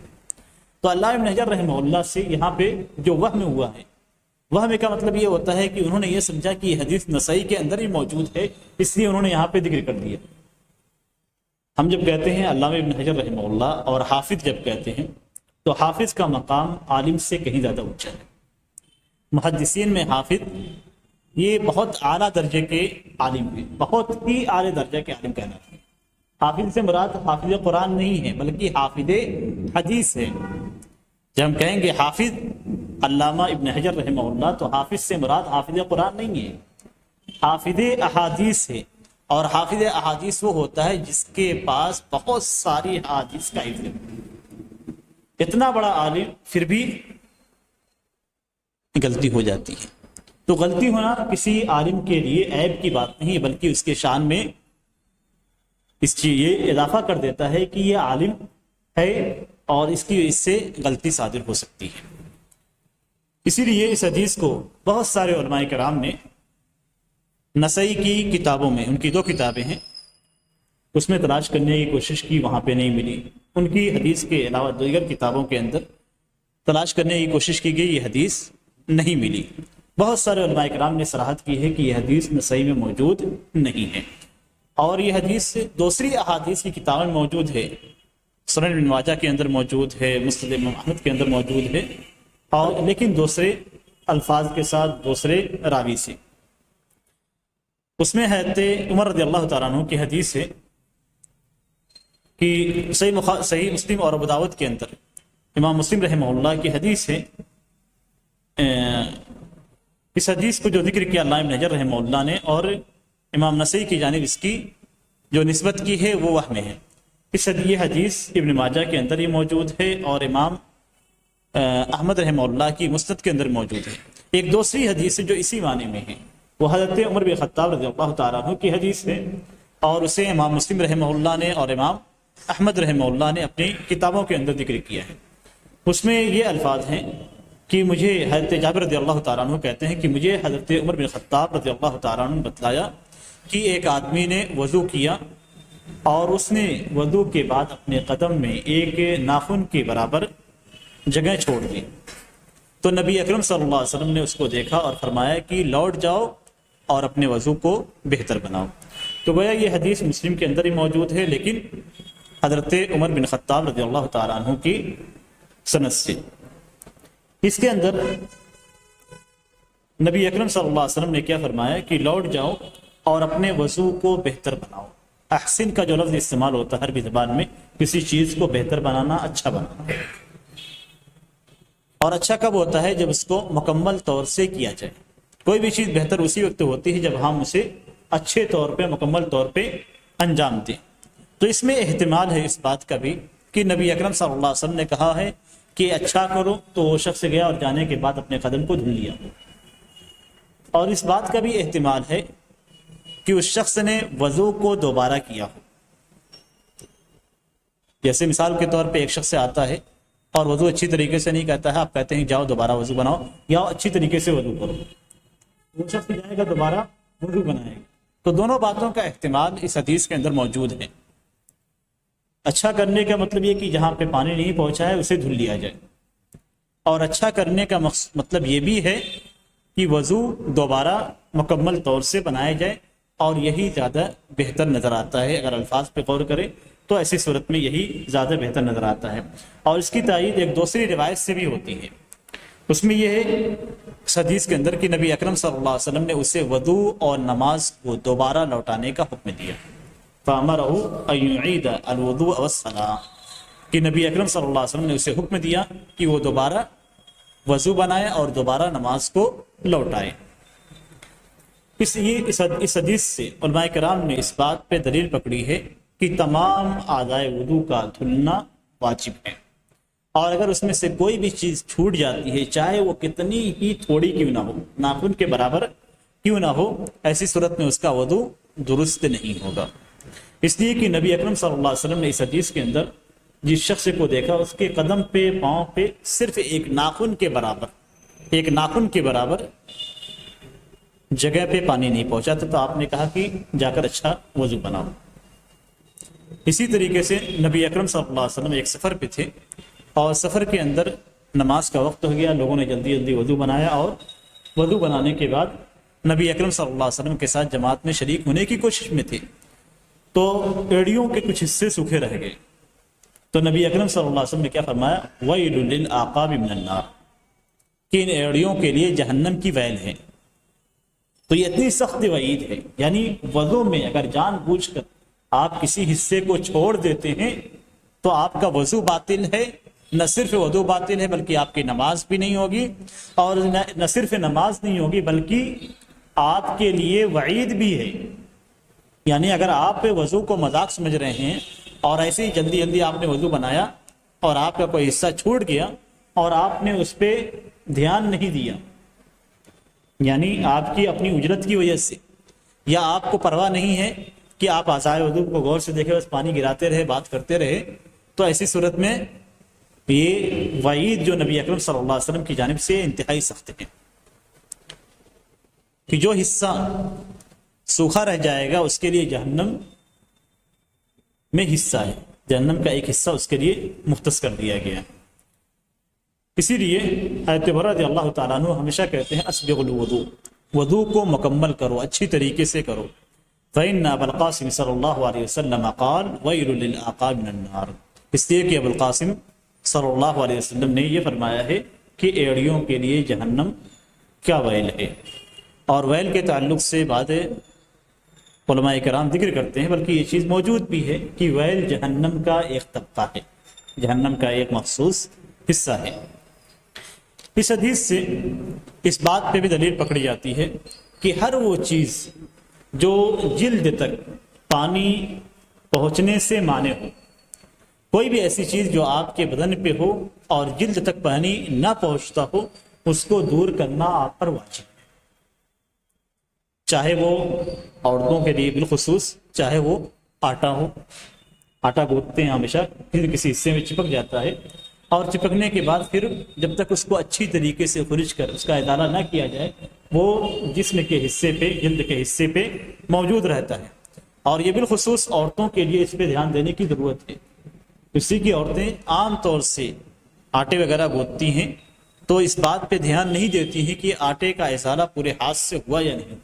تو علامہ ابن حجر رحمہ اللہ سے یہاں پہ جو وہم ہوا ہے، وہم کا مطلب یہ ہوتا ہے کہ انہوں نے یہ سمجھا کہ یہ حدیث نسائی کے اندر ہی موجود ہے، اس لیے انہوں نے یہاں پہ ذکر کر دیا۔ ہم جب کہتے ہیں علامہ ابن حجر رحمہ اللہ اور حافظ جب کہتے ہیں تو حافظ کا مقام عالم سے کہیں زیادہ اونچا ہے۔ محدثین میں حافظ یہ بہت اعلیٰ درجے کے عالم ہیں، بہت ہی اعلیٰ درجے کے عالم کہلاتے ہیں۔ حافظ سے مراد حافظ قرآن نہیں ہے بلکہ حافظ حدیث ہے۔ جب ہم کہیں گے حافظ علامہ ابن حجر رحمہ اللہ تو حافظ سے مراد حافظ قرآن نہیں ہے، حافظ احادیث ہے۔ اور حافظ احادیث وہ ہوتا ہے جس کے پاس بہت ساری احادیث کا حفظ ہے۔ اتنا بڑا عالم پھر بھی غلطی ہو جاتی ہے، تو غلطی ہونا کسی عالم کے لیے عیب کی بات نہیں بلکہ اس کے شان میں اس چیز یہ اضافہ کر دیتا ہے کہ یہ عالم ہے اور اس کی وجہ سے غلطی صادر ہو سکتی ہے۔ اسی لیے اس حدیث کو بہت سارے علماء کرام نے نسائی کی کتابوں میں، ان کی 2 کتابیں ہیں، اس میں تلاش کرنے کی کوشش کی، وہاں پہ نہیں ملی۔ ان کی حدیث کے علاوہ دیگر کتابوں کے اندر تلاش کرنے کی کوشش کی گئی، یہ حدیث نہیں ملی۔ بہت سارے علماء کرام نے صراحت کی ہے کہ یہ حدیث نسائی میں موجود نہیں ہے، اور یہ حدیث دوسری احادیث کی کتابوں میں موجود ہے، سنن ابن ماجہ کے اندر موجود ہے، مسند امام احمد کے اندر موجود ہے، اور لیکن دوسرے الفاظ کے ساتھ دوسرے راوی سے۔ اس میں حضرت عمر رضی اللہ تعالیٰ عنہ کی حدیث ہے کہ صحیح مسلم اور ابو داؤد کے اندر امام مسلم رحمہ اللہ کی حدیث ہے۔ اس حدیث کو جو ذکر کیا علامہ ابن حجر رحمہ اللہ نے اور امام نسائی کی جانب اس کی جو نسبت کی ہے وہ وہم ہے۔ یہ حدیث ابن ماجہ کے اندر ہی موجود ہے اور امام احمد رحمہ اللہ کی مسند کے اندر موجود ہے۔ ایک دوسری حدیث جو اسی معنی میں ہے وہ حضرت عمر بن خطاب رضی اللہ تعالیٰ عنہ کی حدیث ہے، اور اسے امام مسلم رحمہ اللہ نے اور امام احمد رحمہ اللہ نے اپنی کتابوں کے اندر ذکر کیا ہے۔ اس میں یہ الفاظ ہیں کہ مجھے حضرت جابر رضی اللہ تعالیٰ عنہ کہتے ہیں کہ مجھے حضرت عمر بن خطاب رضی اللہ تعالیٰ عنہ نے بتلایا کہ ایک آدمی نے وضو کیا اور اس نے وضو کے بعد اپنے قدم میں ایک ناخن کے برابر جگہ چھوڑ دی، تو نبی اکرم صلی اللہ علیہ وسلم نے اس کو دیکھا اور فرمایا کہ لوٹ جاؤ اور اپنے وضو کو بہتر بناؤ۔ تو گویا یہ حدیث مسلم کے اندر ہی موجود ہے لیکن حضرت عمر بن خطاب رضی اللہ تعالیٰ عنہ کی سند سے۔ اس کے اندر نبی اکرم صلی اللہ علیہ وسلم نے کیا فرمایا کہ لوٹ جاؤ اور اپنے وضو کو بہتر بناؤ۔ احسن کا جو لفظ استعمال ہوتا ہے عربی زبان میں کسی چیز کو بہتر بنانا، اچھا بنانا، اور اچھا کب ہوتا ہے؟ جب اس کو مکمل طور سے کیا جائے۔ کوئی بھی چیز بہتر اسی وقت ہوتی ہے جب ہم اسے اچھے طور پہ مکمل طور پہ انجام دیں۔ تو اس میں احتمال ہے اس بات کا بھی کہ نبی اکرم صلی اللہ علیہ وسلم نے کہا ہے کہ اچھا کرو تو وہ شخص گیا اور جانے کے بعد اپنے قدم کو دھل لیا. اور اس بات کا بھی احتمال ہے کہ اس شخص نے وضو کو دوبارہ کیا ہو. جیسے مثال کے طور پہ ایک شخص آتا ہے اور وضو اچھی طریقے سے نہیں کرتا ہے, آپ کہتے ہیں جاؤ دوبارہ وضو بناؤ یا اچھی طریقے سے وضو کرو, وہ شخص جائے گا دوبارہ وضو بنائے گا. تو دونوں باتوں کا احتمال اس حدیث کے اندر موجود ہے. اچھا کرنے کا مطلب یہ کہ جہاں پہ پانی نہیں پہنچا ہے اسے دھل لیا جائے, اور اچھا کرنے کا مطلب یہ بھی ہے کہ وضو دوبارہ مکمل طور سے بنایا جائے, اور یہی زیادہ بہتر نظر آتا ہے. اگر الفاظ پہ غور کریں تو ایسی صورت میں یہی زیادہ بہتر نظر آتا ہے. اور اس کی تائید ایک دوسری روایت سے بھی ہوتی ہے. اس میں یہ ہے اس حدیث کے اندر کہ نبی اکرم صلی اللہ علیہ وسلم نے اسے وضو اور نماز کو دوبارہ لوٹانے کا حکم دیا. فَأَمَرَهُ أَن يُعِيدَ الْوُضُوءَ وَالصَّلَاةَ کہ نبی اکرم صلی اللہ علیہ وسلم نے اسے حکم دیا کہ وہ دوبارہ وضو بنائے اور دوبارہ نماز کو لوٹائے. اس حدیث سے علماء کرام نے اس بات پہ دلیل پکڑی ہے کہ تمام اعضائے وضو کا دھلنا واجب ہے, اور اگر اس میں سے کوئی بھی چیز چھوٹ جاتی ہے چاہے وہ کتنی ہی تھوڑی کیوں نہ ہو, ناخن کے برابر کیوں نہ ہو, ایسی صورت میں اس کا وضو درست نہیں ہوگا. اس لیے کہ نبی اکرم صلی اللہ علیہ وسلم نے اس حدیث کے اندر جس شخص کو دیکھا اس کے قدم پہ پاؤں پہ صرف ایک ناخن کے برابر جگہ پہ پانی نہیں پہنچا تھا, تو آپ نے کہا کہ جا کر اچھا وضو بناؤ. اسی طریقے سے نبی اکرم صلی اللہ علیہ وسلم ایک سفر پہ تھے اور سفر کے اندر نماز کا وقت ہو گیا, لوگوں نے جلدی جلدی وضو بنایا, اور وضو بنانے کے بعد نبی اکرم صلی اللہ علیہ وسلم کے ساتھ جماعت میں شریک ہونے کی کوشش میں تھے, تو ایڑیوں کے کچھ حصے سوکھے رہ گئے. تو نبی اکرم صلی اللہ علیہ وسلم نے کیا فرمایا, وَيْلٌ لِلْأَعْقَابِ مِنَ النَّارِ کہ ان ایڑیوں کے لیے جہنم کی ویل ہے. تو یہ اتنی سخت وعید ہے, یعنی وضو میں اگر جان بوجھ کر آپ کسی حصے کو چھوڑ دیتے ہیں تو آپ کا وضو باطل ہے. نہ صرف وضو باطل ہے بلکہ آپ کی نماز بھی نہیں ہوگی, اور نہ صرف نماز نہیں ہوگی بلکہ آپ کے لیے وعید بھی ہے. یعنی اگر آپ وضو کو مذاق سمجھ رہے ہیں اور ایسے ہی جلدی جلدی آپ نے وضو بنایا اور آپ کا کوئی حصہ چھوٹ گیا اور آپ نے اس پہ دھیان نہیں دیا, یعنی آپ کی اپنی اجرت کی وجہ سے, یا آپ کو پرواہ نہیں ہے کہ آپ اعضائے وضو کو غور سے دیکھیں, بس پانی گراتے رہے, بات کرتے رہے, تو ایسی صورت میں یہ وعید جو نبی اکرم صلی اللہ علیہ وسلم کی جانب سے انتہائی سخت ہے کہ جو حصہ سوکھا رہ جائے گا اس کے لیے جہنم میں حصہ ہے, جہنم کا ایک حصہ اس کے لیے مختص کر دیا گیا. اسی لیے حضرت عمر رضی اللہ تعالیٰ عنہ ہمیشہ کہتے ہیں اسبغ الوضوء, وضو کو مکمل کرو, اچھی طریقے سے کرو. فإن ابا القاسم صلی اللہ علیہ وسلم قال ویل للأعقاب من النار, اس لیے کہ ابو القاسم صلی اللہ علیہ وسلم نے یہ فرمایا ہے کہ ایڑیوں کے لیے جہنم کیا ویل ہے. اور ویل کے تعلق سے بعد علماء کرام ذکر کرتے ہیں, بلکہ یہ چیز موجود بھی ہے کہ ویل جہنم کا ایک طبقہ ہے, جہنم کا ایک مخصوص حصہ ہے. اس حدیث سے اس بات پہ بھی دلیل پکڑی جاتی ہے کہ ہر وہ چیز جو جلد تک پانی پہنچنے سے مانع ہو, کوئی بھی ایسی چیز جو آپ کے بدن پہ ہو اور جلد تک پانی نہ پہنچتا ہو, اس کو دور کرنا آپ پر واجب ہے. چاہے وہ عورتوں کے لیے بالخصوص, چاہے وہ آٹا ہو, آٹا گوندتے ہیں ہمیشہ, پھر کسی حصے میں چپک جاتا ہے, اور چپکنے کے بعد پھر جب تک اس کو اچھی طریقے سے خرچ کر اس کا ازالہ نہ کیا جائے وہ جسم کے حصے پہ, جلد کے حصے پہ موجود رہتا ہے. اور یہ بالخصوص عورتوں کے لیے اس پہ دھیان دینے کی ضرورت ہے. اسی کی عورتیں عام طور سے آٹے وغیرہ گوندتی ہیں تو اس بات پہ دھیان نہیں دیتی ہیں کہ آٹے کا ازالہ پورے ہاتھ سے ہوا یا نہیں,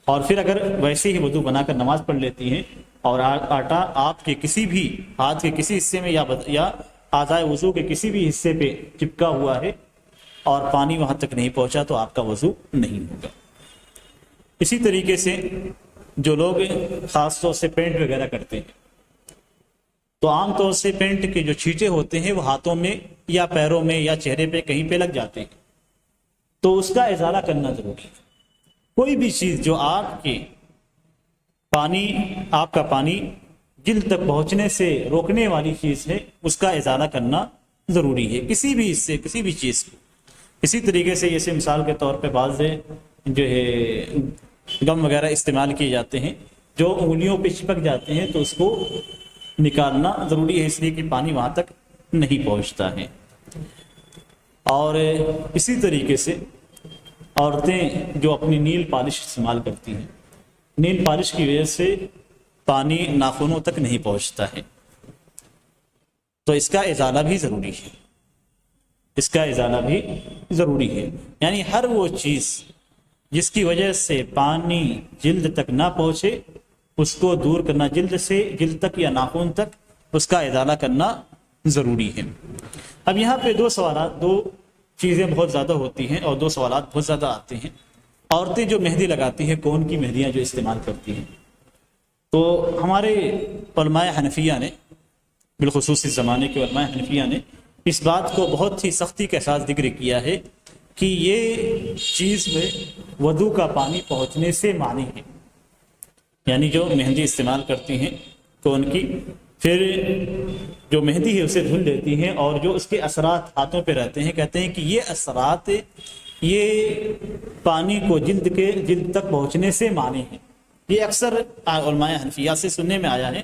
اور پھر اگر ویسے ہی وضو بنا کر نماز پڑھ لیتی ہیں اور آٹا آپ کے کسی بھی ہاتھ کے کسی حصے میں یا اعضائے وضو کے کسی بھی حصے پہ چپکا ہوا ہے اور پانی وہاں تک نہیں پہنچا تو آپ کا وضو نہیں ہوگا. اسی طریقے سے جو لوگ خاص طور سے پینٹ وغیرہ کرتے ہیں تو عام طور سے پینٹ کے جو چھینٹے ہوتے ہیں وہ ہاتھوں میں یا پیروں میں یا چہرے پہ کہیں پہ لگ جاتے ہیں, تو اس کا ازالہ کرنا ضروری ہے. کوئی بھی چیز جو آپ کا پانی جلد تک پہنچنے سے روکنے والی چیز ہے, اس کا ازالہ کرنا ضروری ہے کسی بھی حصے کسی بھی چیز کو. اسی طریقے سے جیسے مثال کے طور پہ بعض جو ہے گم وغیرہ استعمال کیے جاتے ہیں جو انگلیوں پہ چپک جاتے ہیں تو اس کو نکالنا ضروری ہے اس لیے کہ پانی وہاں تک نہیں پہنچتا ہے. اور اسی طریقے سے عورتیں جو اپنی نیل پالش استعمال کرتی ہیں نیل پالش کی وجہ سے پانی ناخنوں تک نہیں پہنچتا ہے تو اس کا ازالہ بھی ضروری ہے. اس کا ازالہ بھی ضروری ہے یعنی ہر وہ چیز جس کی وجہ سے پانی جلد تک نہ پہنچے اس کو دور کرنا جلد سے جلد تک یا ناخن تک اس کا ازالہ کرنا ضروری ہے. اب یہاں پہ دو چیزیں بہت زیادہ ہوتی ہیں اور دو سوالات بہت زیادہ آتے ہیں. عورتیں جو مہندی لگاتی ہیں کون کی مہندیاں جو استعمال کرتی ہیں تو ہمارے علماء حنفیہ نے بالخصوص اس زمانے کے علماء حنفیہ نے اس بات کو بہت ہی سختی کے ساتھ ذکر کیا ہے کہ یہ چیز میں وضو کا پانی پہنچنے سے مانی ہے. یعنی جو مہندی استعمال کرتی ہیں تو ان کی پھر جو مہندی ہے اسے دھل لیتی ہیں اور جو اس کے اثرات ہاتھوں پہ رہتے ہیں کہتے ہیں کہ یہ اثرات یہ پانی کو جلد تک پہنچنے سے مانی ہیں. یہ اکثر علماء حنفیہ سے سننے میں آیا ہے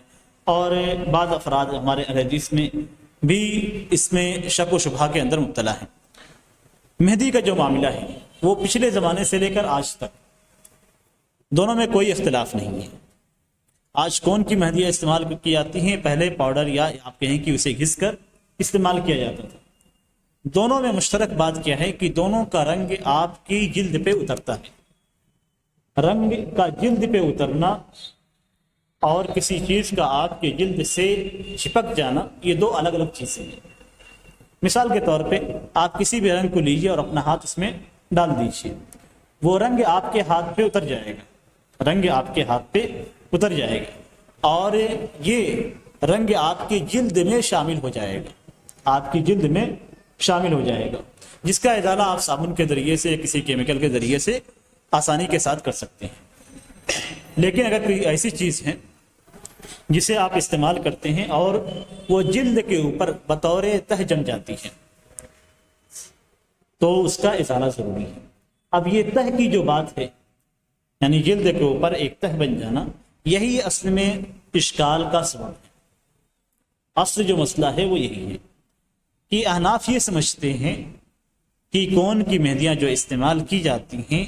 اور بعض افراد ہمارے حدیث میں بھی اس میں شک و شبہ کے اندر مبتلا ہیں. مہندی کا جو معاملہ ہے وہ پچھلے زمانے سے لے کر آج تک دونوں میں کوئی اختلاف نہیں ہے. آج کون کی مہندیاں استعمال کی جاتی ہیں پہلے پاؤڈر یا آپ کہیں کہ اسے گھس کر استعمال کیا جاتا تھا. دونوں میں مشترک بات کیا ہے کہ دونوں کا رنگ آپ کی جلد پہ اترتا ہے. رنگ کا جلد پہ اترنا اور کسی چیز کا آپ کے جلد سے چپک جانا یہ دو الگ الگ چیزیں ہیں. مثال کے طور پہ آپ کسی بھی رنگ کو لیجئے اور اپنا ہاتھ اس میں ڈال دیجئے وہ رنگ آپ کے ہاتھ پہ اتر جائے گا. رنگ آپ کے ہاتھ پہ اتر جائے گا اور یہ رنگ آپ کی جلد میں شامل ہو جائے گا. آپ کی جلد میں شامل ہو جائے گا جس کا ازالہ آپ صابن کے ذریعے سے کسی کیمیکل کے ذریعے سے آسانی کے ساتھ کر سکتے ہیں. لیکن اگر کوئی ایسی چیز ہے جسے آپ استعمال کرتے ہیں اور وہ جلد کے اوپر بطور تہ جم جاتی ہے تو اس کا ازالہ ضروری ہے. اب یہ تہ کی جو بات ہے یعنی جلد کے اوپر ایک تہ بن جانا یہی اصل میں اشکال کا سبب ہے. اصل جو مسئلہ ہے وہ یہی ہے کہ احناف یہ سمجھتے ہیں کہ کون کی مہندیاں جو استعمال کی جاتی ہیں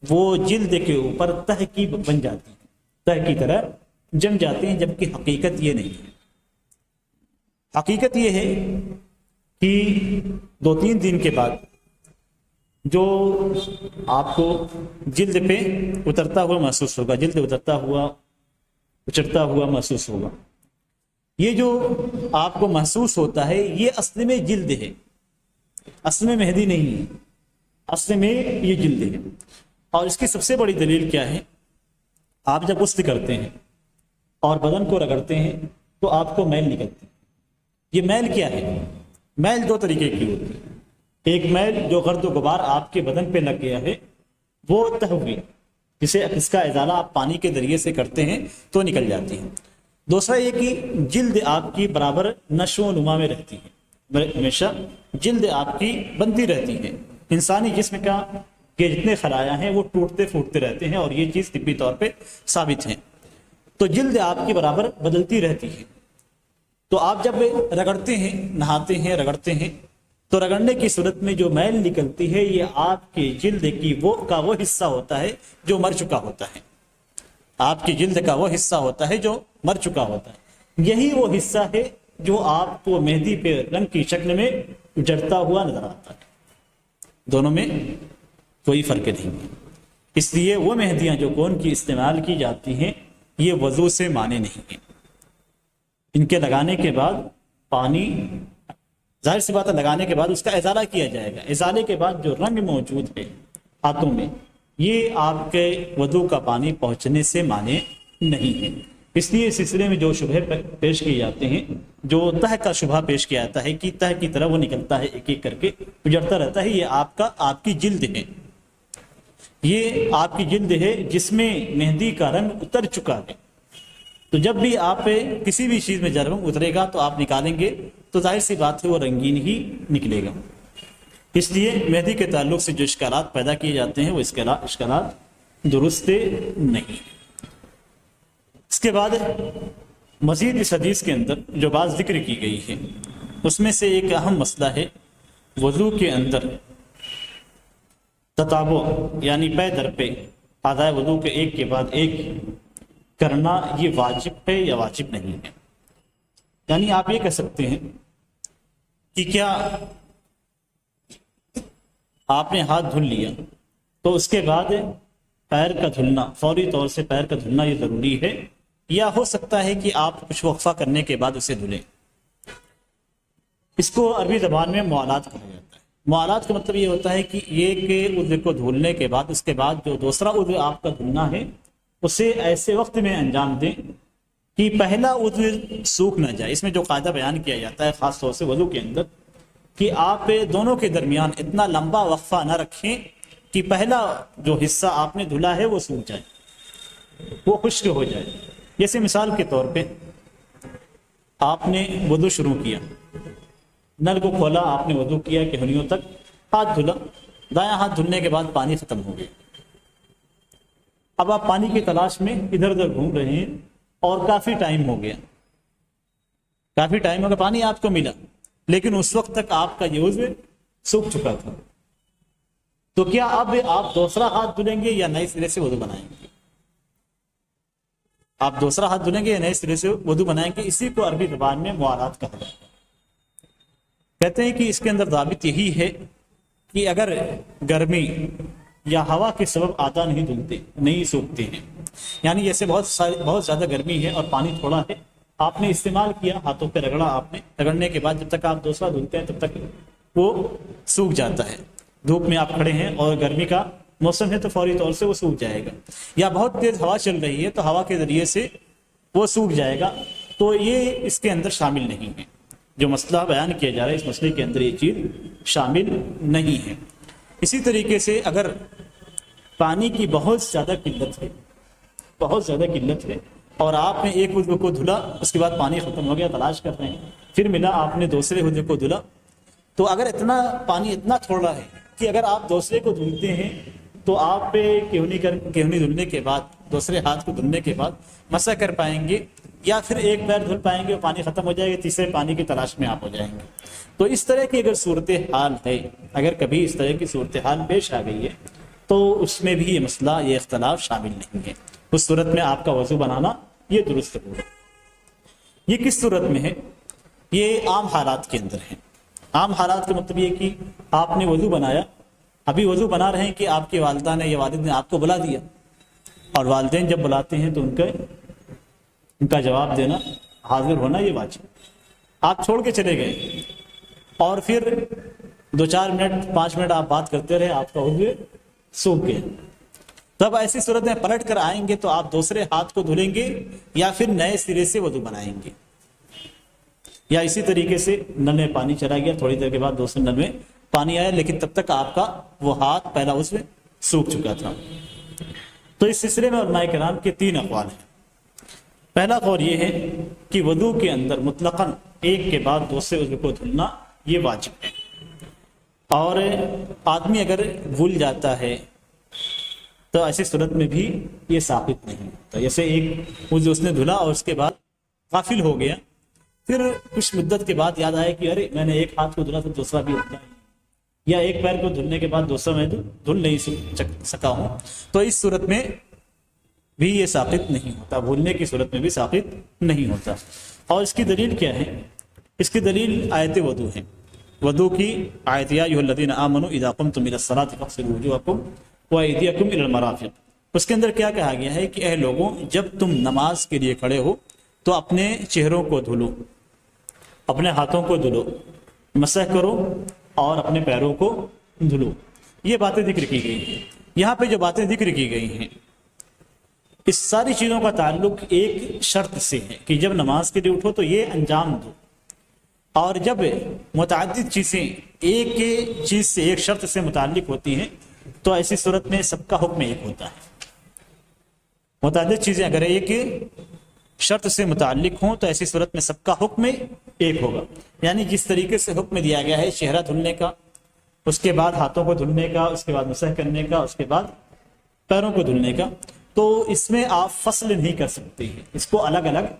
وہ جلد کے اوپر تہ کی بن جاتی ہیں تہ کی طرح جم جاتے ہیں جبکہ حقیقت یہ نہیں ہے. حقیقت یہ ہے کہ 2-3 دن کے بعد جو آپ کو جلد پہ اترتا ہوا محسوس ہوگا جلد اترتا ہوا اچڑتا ہوا محسوس ہوگا. یہ جو آپ کو محسوس ہوتا ہے یہ اصل میں جلد ہے. اصل میں مہندی نہیں ہے اصل میں یہ جلد ہے. اور اس کی سب سے بڑی دلیل کیا ہے آپ جب غسل کرتے ہیں اور بدن کو رگڑتے ہیں تو آپ کو میل نکلتی ہے. یہ میل کیا ہے میل 2 طریقے کی ہوتی ہے. ایک میل جو گرد و غبار آپ کے بدن پہ لگ گیا ہے وہ تہ ہوئی جسے اس کا ازالہ آپ پانی کے ذریعے سے کرتے ہیں تو نکل جاتی ہے. دوسرا یہ کہ جلد آپ کی برابر نشو و نما میں رہتی ہے ہمیشہ جلد آپ کی بنتی رہتی ہے. انسانی جسم کا کہ جتنے خلایا ہیں وہ ٹوٹتے پھوٹتے رہتے ہیں اور یہ چیز طبی طور پہ ثابت ہے. تو جلد آپ کی برابر بدلتی رہتی ہے. تو آپ جب رگڑتے ہیں نہاتے ہیں رگڑتے ہیں تو رگڑنے کی صورت میں جو میل نکلتی ہے یہ آپ کی جلد کی وہ حصہ ہوتا ہے جو مر چکا ہوتا ہے. آپ کی جلد کا وہ حصہ ہوتا ہے جو مر چکا ہوتا ہے. یہی وہ حصہ ہے جو آپ کو مہندی پہ رنگ کی شکل میں اجڑتا ہوا نظر آتا ہے. دونوں میں کوئی فرق نہیں ہے. اس لیے وہ مہندیاں جو کون کی استعمال کی جاتی ہیں یہ وضو سے مانے نہیں ہیں. ان کے لگانے کے بعد پانی ظاہر سی بات ہے لگانے کے بعد اس کا ازالہ کیا جائے گا. ازالے کے بعد جو رنگ موجود ہے ہاتھوں میں یہ آپ کے وضو کا پانی پہنچنے سے مانے نہیں ہے. اس لیے اس سلسلے میں جو شبہ پیش کیے جاتے ہیں جو تہ کا شبہ پیش کیا جاتا ہے کہ تہ کی طرح وہ نکلتا ہے ایک ایک کر کے اجڑتا رہتا ہے یہ آپ کی جلد ہے. یہ آپ کی جلد ہے جس میں مہندی کا رنگ اتر چکا ہے. تو جب بھی آپ کسی بھی چیز میں رنگ اترے گا تو آپ نکالیں گے تو ظاہر سی بات ہے وہ رنگین ہی نکلے گا. اس لیے مہندی کے تعلق سے جو اشکالات پیدا کیے جاتے ہیں وہ اشکالات درست نہیں. اس کے بعد مزید اس حدیث کے اندر جو بات ذکر کی گئی ہے اس میں سے ایک اہم مسئلہ ہے وضو کے اندر تتابع، یعنی پے در پہ اعضائے وضو کے ایک کے بعد ایک کرنا یہ واجب ہے یا واجب نہیں ہے. یعنی آپ یہ کہہ سکتے ہیں کہ کیا آپ نے ہاتھ دھل لیا تو اس کے بعد پیر کا دھلنا، فوری طور سے پیر کا دھلنا یہ ضروری ہے، یا ہو سکتا ہے کہ آپ کچھ وقفہ کرنے کے بعد اسے دھلیں. اس کو عربی زبان میں موالات کہا جاتا ہے. موالات کا مطلب یہ ہوتا ہے کہ ایک عضو کو دھلنے کے بعد اس کے بعد جو دوسرا عضو آپ کا دھلنا ہے اسے ایسے وقت میں انجام دیں کہ پہلا عضو سوکھ نہ جائے. اس میں جو قاعدہ بیان کیا جاتا ہے خاص طور سے وضو کے اندر کہ آپ دونوں کے درمیان اتنا لمبا وقفہ نہ رکھیں کہ پہلا جو حصہ آپ نے دھلا ہے وہ سوکھ جائے، وہ خشک ہو جائے. جیسے مثال کے طور پہ آپ نے وضو شروع کیا، نل کو کھولا، آپ نے وضو کیا کہ ہنیوں تک ہاتھ دھلا، دایاں ہاتھ دھلنے کے بعد پانی ختم ہو گیا. اب آپ پانی کی تلاش میں ادھر ادھر گھوم رہے ہیں اور کافی ٹائم ہو گیا، پانی آپ کو ملا لیکن اس وقت تک آپ کا یہ عضو سوکھ چکا تھا. تو کیا اب آپ دوسرا ہاتھ دھلیں گے یا نئے سرے سے وضو بنائیں گے؟ آپ دوسرا ہاتھ دھلیں گے یا نئے سرے سے وضو بنائیں گے؟ اسی کو عربی زبان میں موالات کہا جاتا ہے. کہتے ہیں کہ اس کے اندر ضابط یہی ہے کہ اگر گرمی یا ہوا کے سبب آدھا نہیں سوکھتے ہیں، یعنی جیسے بہت زیادہ گرمی ہے اور پانی تھوڑا ہے، آپ نے استعمال کیا، ہاتھوں پہ رگڑا، آپ نے رگڑنے کے بعد جب تک آپ دوسرا دھلتے ہیں تب تک وہ سوکھ جاتا ہے. دھوپ میں آپ کھڑے ہیں اور گرمی کا موسم ہے تو فوری طور سے وہ سوکھ جائے گا، یا بہت تیز ہوا چل رہی ہے تو ہوا کے ذریعے سے وہ سوکھ جائے گا. تو یہ اس کے اندر شامل نہیں ہے. جو مسئلہ بیان کیا جا رہا ہے اس مسئلے کے اندر یہ چیز شامل نہیں ہے. اسی طریقے سے اگر پانی کی بہت زیادہ قلت ہے اور آپ نے ایک عضو کو دھلا، اس کے بعد پانی ختم ہو گیا، تلاش کر رہے ہیں، پھر ملا، آپ نے دوسرے عضو کو دھلا، تو اگر پانی اتنا تھوڑا ہے کہ اگر آپ دوسرے کو دھلتے ہیں تو آپ کہونی دھلنے کے بعد، دوسرے ہاتھ کو دھلنے کے بعد مسح کر پائیں گے، یا پھر ایک پیر دھل پائیں گے، پانی ختم ہو جائے گا، تیسرے پانی کی تلاش میں آپ ہو جائیں گے. تو اس طرح کی اگر صورتحال ہے، اگر کبھی اس طرح کی صورتحال پیش آ گئی ہے تو اس میں بھی یہ مسئلہ، یہ اختلاف شامل نہیں ہے. اس صورت میں آپ کا وضو بنانا یہ درست ہوگا. یہ کس صورت میں ہے؟ یہ عام حالات کے اندر ہے. عام حالات کا مطلب یہ کہ آپ نے وضو بنایا، ابھی وضو بنا رہے ہیں کہ آپ کے والدہ نے یا والد نے آپ کو بلا دیا، اور والدین جب بلاتے ہیں تو ان کا جواب دینا، حاضر ہونا یہ واجب. آپ چھوڑ کے چلے گئے اور پھر 2-4 منٹ 5 منٹ آپ بات کرتے رہے، آپ کا وضو سوکھ گیا. تب ایسی صورت میں پلٹ کر آئیں گے تو آپ دوسرے ہاتھ کو دھلیں گے یا پھر نئے سرے سے وضو بنائیں گے. یا اسی طریقے سے نل میں پانی چلا گیا، تھوڑی دیر کے بعد دوسرے نل میں پانی آیا، لیکن تب تک آپ کا وہ ہاتھ پہلا اس میں سوکھ چکا تھا. تو اس سلسلے میں علماء کرام کے 3 اقوال ہیں. پہلا قول یہ ہے کہ وضو کے اندر مطلقاً ایک کے بعد دوسرے عضو کو دھلنا یہ واجب ہے، اور آدمی اگر بھول جاتا ہے تو ایسی صورت میں بھی یہ ثابت نہیں ہوتا. جیسے ایک عضو اس نے دھلا اور اس کے بعد غافل ہو گیا، پھر کچھ مدت کے بعد یاد آیا کہ ارے میں نے ایک ہاتھ کو دھلا تو دوسرا بھی دھلا، یا ایک پیر کو دھلنے کے بعد دوسرا میں دھل نہیں سکا ہوں، تو اس صورت میں بھی یہ ثابت نہیں ہوتا، بھولنے کی صورت میں بھی ثابت نہیں ہوتا. اور اس کی دلیل کیا ہے؟ اس کی دلیل آیت وضو ہے. وضو کی آیت یا ایھا الذین آمنوا اذا قمتم الی الصلاۃ فاغسلوا وجوہکم وایدیکم الی المرافق. اس کے اندر کیا کہا گیا ہے کہ اے لوگوں، جب تم نماز کے لیے کھڑے ہو تو اپنے چہروں کو دھلو، اپنے ہاتھوں کو دھلو، مسح کرو اور اپنے پیروں کو دھلو. یہ باتیں ذکر کی گئی ہیں. یہاں پہ جو باتیں ذکر کی گئی ہیں اس ساری چیزوں کا تعلق ایک شرط سے ہے کہ جب نماز کے لیے اٹھو تو یہ انجام دو. اور جب متعدد چیزیں ایک چیز سے، ایک شرط سے متعلق ہوتی ہیں تو ایسی صورت میں سب کا حکم ایک ہوتا ہے. متعدد چیزیں اگر ایک شرط سے متعلق ہوں تو ایسی صورت میں سب کا حکم ایک ہوگا. یعنی جس طریقے سے حکم دیا گیا ہے چہرہ دھلنے کا، اس کے بعد ہاتھوں کو دھلنے کا، اس کے بعد مسح کرنے کا، اس کے بعد پیروں کو دھلنے کا، تو اس میں آپ فصل نہیں کر سکتے ہیں، اس کو الگ الگ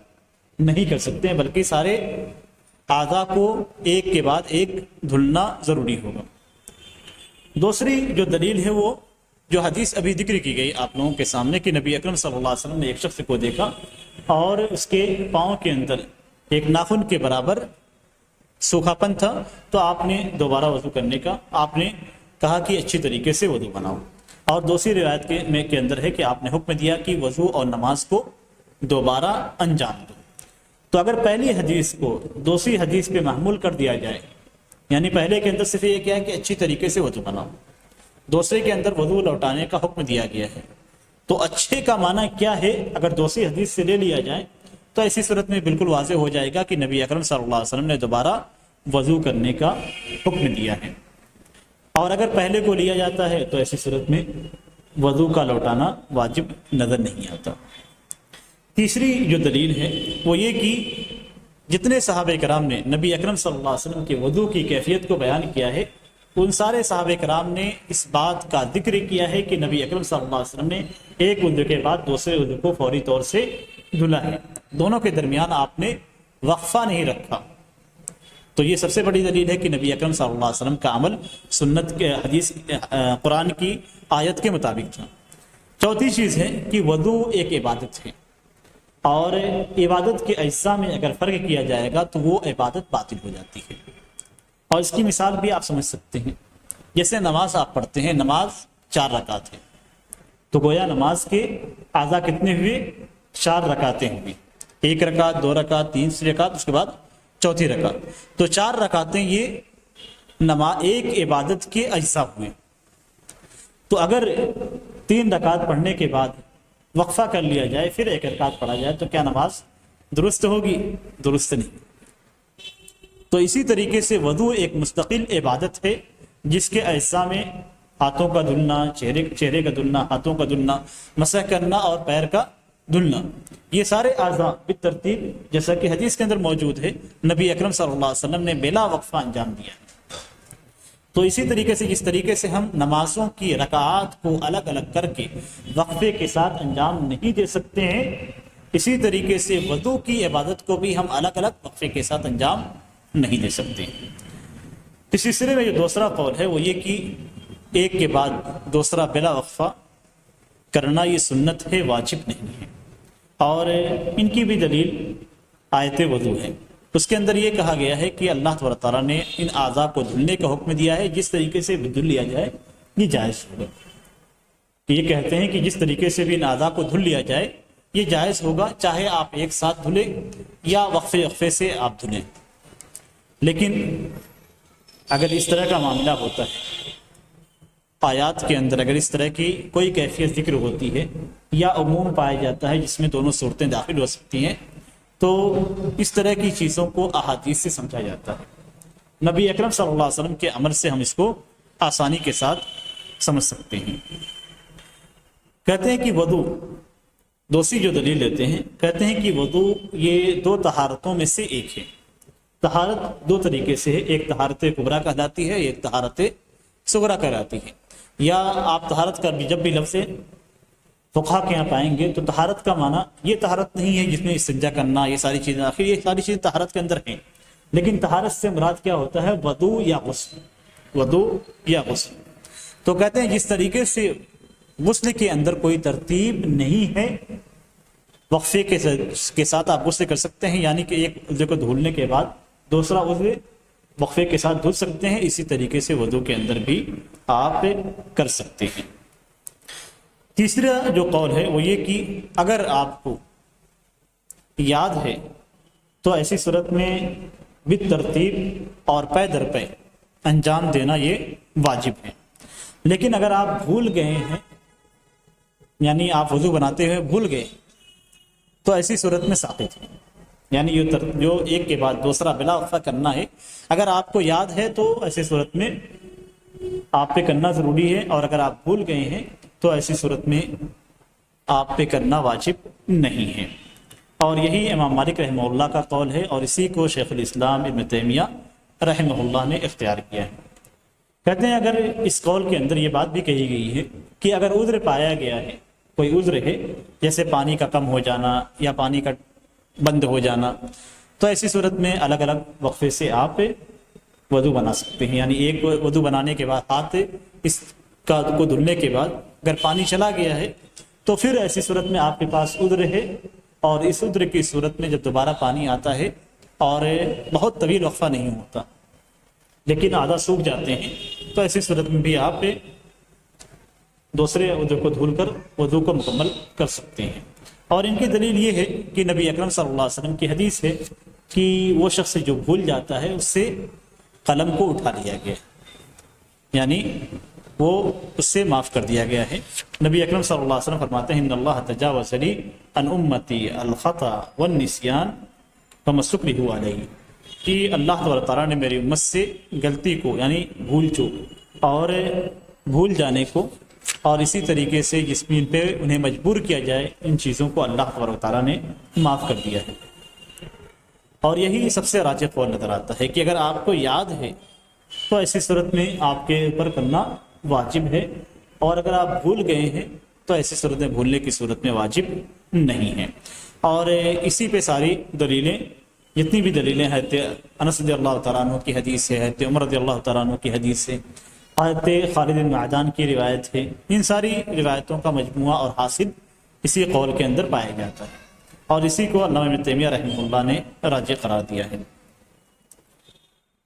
نہیں کر سکتے ہیں، بلکہ سارے اعضاء کو ایک کے بعد ایک دھلنا ضروری ہوگا. دوسری جو دلیل ہے وہ جو حدیث ابھی ذکر کی گئی آپ لوگوں کے سامنے کہ نبی اکرم صلی اللہ علیہ وسلم نے ایک شخص کو دیکھا اور اس کے پاؤں کے اندر ایک ناخن کے برابر سوکھا پن تھا، تو آپ نے دوبارہ وضو کرنے کا آپ نے کہا کہ اچھی طریقے سے وضو بناؤ. اور دوسری روایت کے اندر ہے کہ آپ نے حکم دیا کہ وضو اور نماز کو دوبارہ انجام دو. تو اگر پہلی حدیث کو دوسری حدیث پہ محمول کر دیا جائے، یعنی پہلے کے اندر صرف یہ کیا ہے کہ اچھی طریقے سے وضو بناؤ، دوسرے کے اندر وضو لوٹانے کا حکم دیا گیا ہے، تو اچھے کا معنی کیا ہے اگر دوسری حدیث سے لے لیا جائے تو ایسی صورت میں بالکل واضح ہو جائے گا کہ نبی اکرم صلی اللہ علیہ وسلم نے دوبارہ وضو کرنے کا حکم دیا ہے. اور اگر پہلے کو لیا جاتا ہے تو ایسی صورت میں وضو کا لوٹانا واجب نظر نہیں آتا. تیسری جو دلیل ہے وہ یہ کہ جتنے صحابہ کرام نے نبی اکرم صلی اللہ علیہ وسلم کے وضو کی کیفیت کو بیان کیا ہے، ان سارے صحابہ کرام نے اس بات کا ذکر کیا ہے کہ نبی اکرم صلی اللہ علیہ وسلم نے ایک وضو کے بعد دوسرے وضو کو فوری طور سے دھلا ہے، دونوں کے درمیان آپ نے وقفہ نہیں رکھا. تو یہ سب سے بڑی دلیل ہے کہ نبی اکرم صلی اللہ علیہ وسلم کا عمل سنت کے حدیث قرآن کی آیت کے مطابق تھا. چوتھی چیز ہے کہ وضو ایک عبادت ہے، اور عبادت کے اجزاء میں اگر فرق کیا جائے گا تو وہ عبادت باطل ہو جاتی ہے. اور اس کی مثال بھی آپ سمجھ سکتے ہیں، جیسے نماز آپ پڑھتے ہیں، نماز 4 رکعت ہے، تو گویا نماز کے اعضاء کتنے ہوئے؟ 4 رکعتیں ہوئی، 1 رکعت، 2 رکعت، 3 رکعت، اس کے بعد چوتھی رکعت. تو 4 رکعتیں یہ ایک عبادت کے اجزاء ہوئے. تو اگر 3 رکعت پڑھنے کے بعد وقفہ کر لیا جائے پھر 1 رکعت پڑھا جائے تو کیا نماز درست ہوگی؟ درست نہیں. تو اسی طریقے سے وضو ایک مستقل عبادت ہے جس کے اجزاء میں ہاتھوں کا دھلنا، چہرے کا دھلنا، ہاتھوں کا دھلنا، مسح کرنا اور پیر کا دھلنا، یہ سارے اعضاء بالترتیب جیسا کہ حدیث کے اندر موجود ہے نبی اکرم صلی اللہ علیہ وسلم نے بلا وقفہ انجام دیا. تو اسی طریقے سے جس طریقے سے ہم نمازوں کی رکعات کو الگ الگ کر کے وقفے کے ساتھ انجام نہیں دے سکتے ہیں، اسی طریقے سے وضو کی عبادت کو بھی ہم الگ الگ وقفے کے ساتھ انجام نہیں دے سکتے. اس سلسلے میں جو دوسرا قول ہے وہ یہ کہ ایک کے بعد دوسرا بلا وقفہ کرنا یہ سنت ہے، واجب نہیں ہے. اور ان کی بھی دلیل آیت وضو ہے. اس کے اندر یہ کہا گیا ہے کہ اللہ تبارک تعالیٰ نے ان اعضاء کو دھلنے کا حکم دیا ہے، جس طریقے سے بھی دھل لیا جائے یہ جائز ہوگا. یہ کہتے ہیں کہ جس طریقے سے بھی ان اعضاء کو دھل لیا جائے یہ جائز ہوگا، چاہے آپ ایک ساتھ دھلیں یا وقفے سے آپ دھلیں. لیکن اگر اس طرح کا معاملہ ہوتا ہے، آیات کے اندر اگر اس طرح کی کوئی کیفیت ذکر ہوتی ہے یا عموم پایا جاتا ہے جس میں دونوں صورتیں داخل ہو سکتی ہیں، تو اس طرح کی چیزوں کو احادیث سے سمجھا جاتا ہے. نبی اکرم صلی اللہ علیہ وسلم کے عمل سے ہم اس کو آسانی کے ساتھ سمجھ سکتے ہیں. کہتے ہیں کہ وضو، دوسری جو دلیل لیتے ہیں، کہتے ہیں کہ وضو یہ 2 طہارتوں میں سے ایک ہے. طہارت 2 طریقے سے ہے، ایک طہارت کبریٰ کہلاتی ہے، ایک طہارت صغریٰ کہلاتی ہے. یا آپ طہارت کا جب بھی لفظ فقہا کے یہاں پائیں گے تو طہارت کا معنی یہ طہارت نہیں ہے جس میں استنجا کرنا، یہ ساری چیزیں، آخر یہ ساری چیزیں طہارت کے اندر ہیں. لیکن طہارت سے مراد کیا ہوتا ہے؟ وضو یا غسل، وضو یا غسل. تو کہتے ہیں جس طریقے سے غسل کے اندر کوئی ترتیب نہیں ہے، وقفے کے ساتھ آپ غسل کر سکتے ہیں، یعنی کہ ایک عضو کو دھلنے کے بعد دوسرا عضو وقفے کے ساتھ دھل سکتے ہیں، اسی طریقے سے وضو کے اندر بھی آپ کر سکتے ہیں. تیسرا جو قول ہے وہ یہ کہ اگر آپ کو یاد ہے تو ایسی صورت میں بالترتیب اور پے در پے انجام دینا یہ واجب ہے. لیکن اگر آپ بھول گئے ہیں، یعنی آپ وضو بناتے ہوئے بھول گئے، تو ایسی صورت میں ساقط ہے. یعنی جو ایک کے بعد دوسرا بلا وقفہ کرنا ہے، اگر آپ کو یاد ہے تو ایسی صورت میں آپ پہ کرنا ضروری ہے، اور اگر آپ بھول گئے ہیں تو ایسی صورت میں آپ پہ کرنا واجب نہیں ہے. اور یہی امام مالک رحمہ اللہ کا قول ہے، اور اسی کو شیخ الاسلام ابن تیمیہ رحمہ اللہ نے اختیار کیا ہے۔ کہتے ہیں اگر اس قول کے اندر یہ بات بھی کہی گئی ہے کہ اگر عذر پایا گیا ہے، کوئی عذر ہے جیسے پانی کا کم ہو جانا یا پانی کا بند ہو جانا، تو ایسی صورت میں الگ الگ وقفے سے آپ وضو بنا سکتے ہیں۔ یعنی ایک وضو بنانے کے بعد ہاتھ اس کا کو دھلنے کے بعد اگر پانی چلا گیا ہے تو پھر ایسی صورت میں آپ کے پاس عذر ہے، اور اس عذر کی صورت میں جب دوبارہ پانی آتا ہے اور بہت طویل وقفہ نہیں ہوتا لیکن آدھا سوکھ جاتے ہیں، تو ایسی صورت میں بھی آپ دوسرے عذر کو دھل کر وضو کو مکمل کر سکتے ہیں۔ اور ان کی دلیل یہ ہے کہ نبی اکرم صلی اللہ علیہ وسلم کی حدیث ہے کہ وہ شخص جو بھول جاتا ہے اس سے قلم کو اٹھا لیا گیا، یعنی وہ اس سے معاف کر دیا گیا ہے۔ نبی اکرم صلی اللہ علیہ وسلم فرماتے ہیں ان اللہ تجاوز لی عن امتی الخطا والنسیان فما استکرہوا علیہ، کہ اللہ تبارک تعالیٰ نے میری امت سے غلطی کو یعنی بھول چوک اور بھول جانے کو اور اسی طریقے سے جس میں ان پہ انہیں مجبور کیا جائے ان چیزوں کو اللہ تبارک تعالیٰ نے معاف کر دیا ہے۔ اور یہی سب سے راجح قول نظر آتا ہے کہ اگر آپ کو یاد ہے تو ایسی صورت میں آپ کے اوپر کرنا واجب ہے، اور اگر آپ بھول گئے ہیں تو ایسی صورت میں بھولنے کی صورت میں واجب نہیں ہے۔ اور اسی پہ ساری دلیلیں، جتنی بھی دلیلیں حضرت انس رضی اللہ تعالیٰ عنہ کی حدیث ہے، حضرت عمر رضی اللہ تعالیٰ عنہ کی حدیث ہے، حضرت خالد بن معدان کی روایت ہے، ان ساری روایتوں کا مجموعہ اور حاصل اسی قول کے اندر پایا جاتا ہے، اور اسی کو علامہ ابن تیمیہ رحمہ اللہ نے راجح قرار دیا ہے۔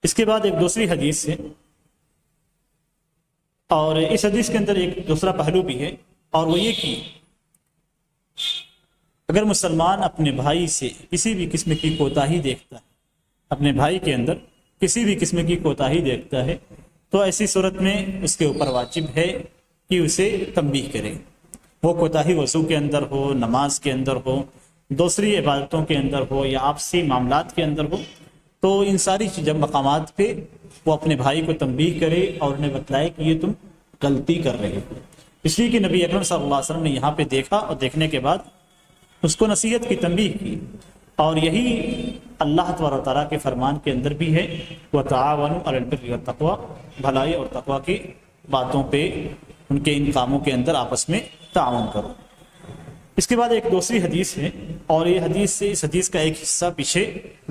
اس کے بعد ایک دوسری حدیث ہے، اور اس حدیث کے اندر ایک دوسرا پہلو بھی ہے، اور وہ یہ کہ اگر مسلمان اپنے بھائی سے کسی بھی قسم کی کوتاہی دیکھتا ہے، اپنے بھائی کے اندر کسی بھی قسم کی کوتاہی دیکھتا ہے، تو ایسی صورت میں اس کے اوپر واجب ہے کہ اسے تنبیہ کرے، وہ کوتاہی وضو کے اندر ہو، نماز کے اندر ہو، دوسری عبادتوں کے اندر ہو، یا آپسی معاملات کے اندر ہو، تو ان ساری جب مقامات پہ وہ اپنے بھائی کو تنبیہ کرے اور انہیں بتلائے کہ یہ تم غلطی کر رہے ہو، اس لیے کہ نبی اکرم صلی اللہ علیہ وسلم نے یہاں پہ دیکھا اور دیکھنے کے بعد اس کو نصیحت کی تنبیہ کی، اور یہی اللہ تبارک تعالیٰ کے فرمان کے اندر بھی ہے وَتَعَاوَنُوا عَلَى الْبِرِّ وَالتَّقْوَىٰ، بھلائی اور تقویٰ کی باتوں پہ، ان کے ان کاموں کے اندر آپس میں تعاون کرو۔ اس کے بعد ایک دوسری حدیث ہے، اور یہ حدیث سے اس حدیث کا ایک حصہ پیچھے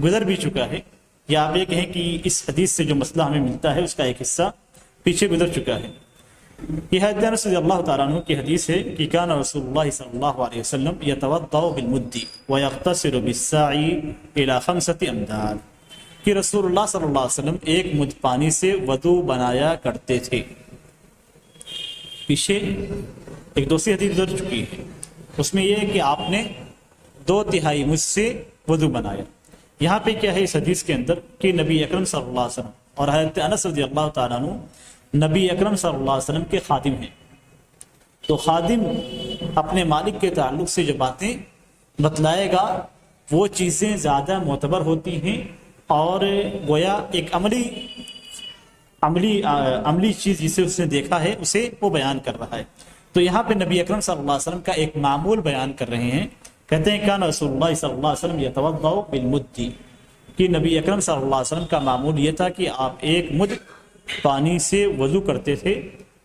گزر بھی چکا ہے، یا آپ یہ کہیں کہ اس حدیث سے جو مسئلہ ہمیں ملتا ہے اس کا ایک حصہ پیچھے گزر چکا ہے۔ یہ حضرت انس رضی اللہ تعالیٰ عنہ کی حدیث ہے کہ کان رسول اللہ صلی اللہ علیہ وسلم یتوضأ بالمد ویغتسل بالساع الی 5 امداد، کہ رسول اللہ صلی اللہ علیہ وسلم ایک مد پانی سے وضو بنایا کرتے تھے۔ پیچھے ایک دوسری حدیث گزر چکی ہے، اس میں یہ ہے کہ آپ نے 2/3 مجھ سے وضو بنایا۔ یہاں پہ کیا ہے اس حدیث کے اندر کہ نبی اکرم صلی اللہ علیہ وسلم اور حضرت انس رضی اللہ تعالیٰ عنہ نبی اکرم صلی اللہ علیہ وسلم کے خادم ہیں، تو خادم اپنے مالک کے تعلق سے جو باتیں بتلائے گا وہ چیزیں زیادہ معتبر ہوتی ہیں، اور گویا ایک عملی چیز جسے اس نے دیکھا ہے اسے وہ بیان کر رہا ہے۔ تو یہاں پہ نبی اکرم صلی اللہ علیہ وسلم کا ایک معمول بیان کر رہے ہیں، کہتے ہیں کان رسول اللہ صلی اللہ علیہ وسلم یتوضأ بالمد، کہ نبی اکرم صلی اللہ علیہ وسلم کا معمول یہ تھا کہ آپ ایک مد پانی سے وضو کرتے تھے،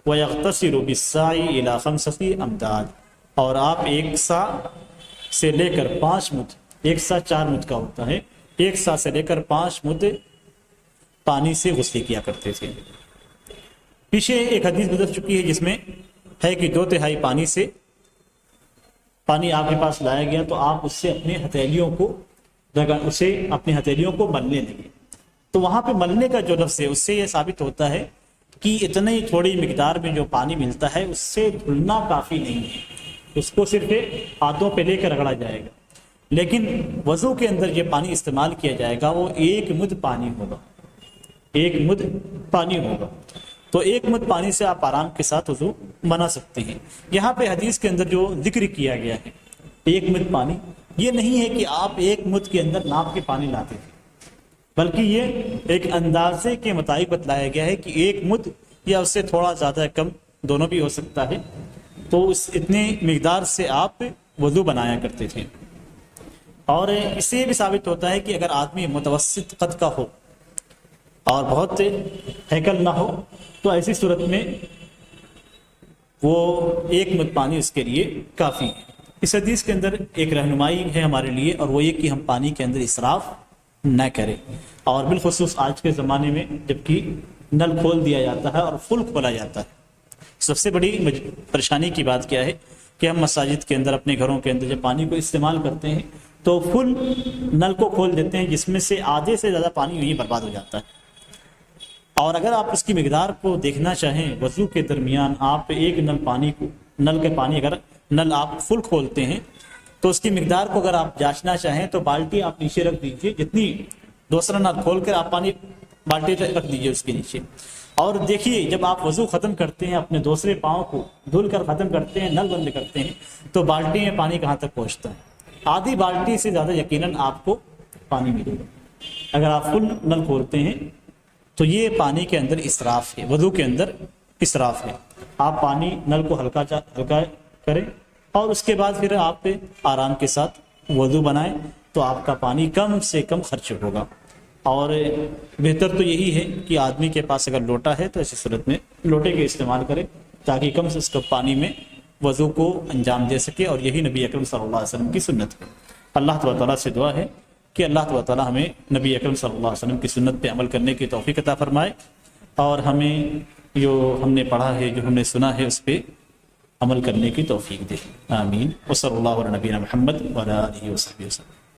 وَيَغْتَسِلُ بِالسَّاعِ إِلَىٰ 5 امداد، اور آپ 1 سا سے لے کر 5 مد، 1 سا 4 مد کا ہوتا ہے، 1 سا سے لے کر 5 مد پانی سے غسل کیا کرتے تھے۔ پیچھے ایک حدیث گزر چکی ہے جس میں ہے کہ 2/3 پانی سے پانی آپ کے پاس لایا گیا تو آپ اس سے اپنے ہتھیلیوں کو ملنے لگے، تو وہاں پہ ملنے کا جو لفظ ہے اس سے یہ ثابت ہوتا ہے کہ اتنی تھوڑی مقدار میں جو پانی ملتا ہے اس سے دھلنا کافی نہیں ہے، اس کو صرف ہاتھوں پہ لے کر رگڑا جائے گا، لیکن وضو کے اندر یہ پانی استعمال کیا جائے گا وہ 1 مد پانی ہوگا، 1 مد پانی ہوگا، تو 1 مد پانی سے آپ آرام کے ساتھ وضو بنا سکتے ہیں۔ یہاں پہ حدیث کے اندر جو ذکر کیا گیا ہے 1 مد پانی، یہ نہیں ہے کہ آپ 1 مد کے اندر ناپ کے پانی لاتے تھے، بلکہ یہ ایک اندازے کے مطابق بتلایا گیا ہے کہ 1 مد یا اس سے تھوڑا زیادہ کم دونوں بھی ہو سکتا ہے، تو اس اتنی مقدار سے آپ وضو بنایا کرتے تھے۔ اور اس سے یہ بھی ثابت ہوتا ہے کہ اگر آدمی متوسط قد کا ہو اور بہت ہیکل نہ ہو تو ایسی صورت میں وہ 1 مد پانی اس کے لیے کافی ہے۔ اس حدیث کے اندر ایک رہنمائی ہے ہمارے لیے، اور وہ یہ کہ ہم پانی کے اندر اسراف نہ کریں، اور بالخصوص آج کے زمانے میں جبکہ نل کھول دیا جاتا ہے اور فل کھولا جاتا ہے۔ سب سے بڑی پریشانی کی بات کیا ہے کہ ہم مساجد کے اندر، اپنے گھروں کے اندر جب پانی کو استعمال کرتے ہیں تو فل نل کو کھول دیتے ہیں، جس میں سے آدھے سے زیادہ پانی یہیں برباد ہو جاتا ہے۔ اور اگر آپ اس کی مقدار کو دیکھنا چاہیں، وضو کے درمیان آپ ایک نل پانی کو، نل کے پانی اگر نل آپ فل کھولتے ہیں تو اس کی مقدار کو اگر آپ جانچنا چاہیں تو بالٹی آپ نیچے رکھ دیجئے، جتنی دوسرا نل کھول کر آپ پانی بالٹی رکھ دیجئے اس کے نیچے، اور دیکھیے جب آپ وضو ختم کرتے ہیں، اپنے دوسرے پاؤں کو دھل کر ختم کرتے ہیں، نل بند کرتے ہیں، تو بالٹی میں پانی کہاں تک پہنچتا ہے؟ آدھی بالٹی سے زیادہ یقیناً آپ کو پانی ملے گا اگر آپ فل نل کھولتے ہیں۔ تو یہ پانی کے اندر اسراف ہے، وضو کے اندر اسراف ہے۔ آپ پانی نل کو ہلکا کریں اور اس کے بعد پھر آپ آرام کے ساتھ وضو بنائیں، تو آپ کا پانی کم سے کم خرچ ہوگا۔ اور بہتر تو یہی ہے کہ آدمی کے پاس اگر لوٹا ہے تو ایسی صورت میں لوٹے کے استعمال کرے، تاکہ کم سے کم پانی میں وضو کو انجام دے سکے، اور یہی نبی اکرم صلی اللہ علیہ وسلم کی سنت ہے۔ اللہ تعالیٰ سے دعا ہے کہ اللہ تعالیٰ ہمیں نبی اکرم صلی اللہ علیہ وسلم کی سنت پہ عمل کرنے کی توفیق عطا فرمائے، اور ہمیں جو ہم نے پڑھا ہے، جو ہم نے سنا ہے، اس پہ عمل کرنے کی توفیق دے۔ آمین۔ وصلی اللہ علی نبینا محمد وعلی آلہ وصحبہ وسلم۔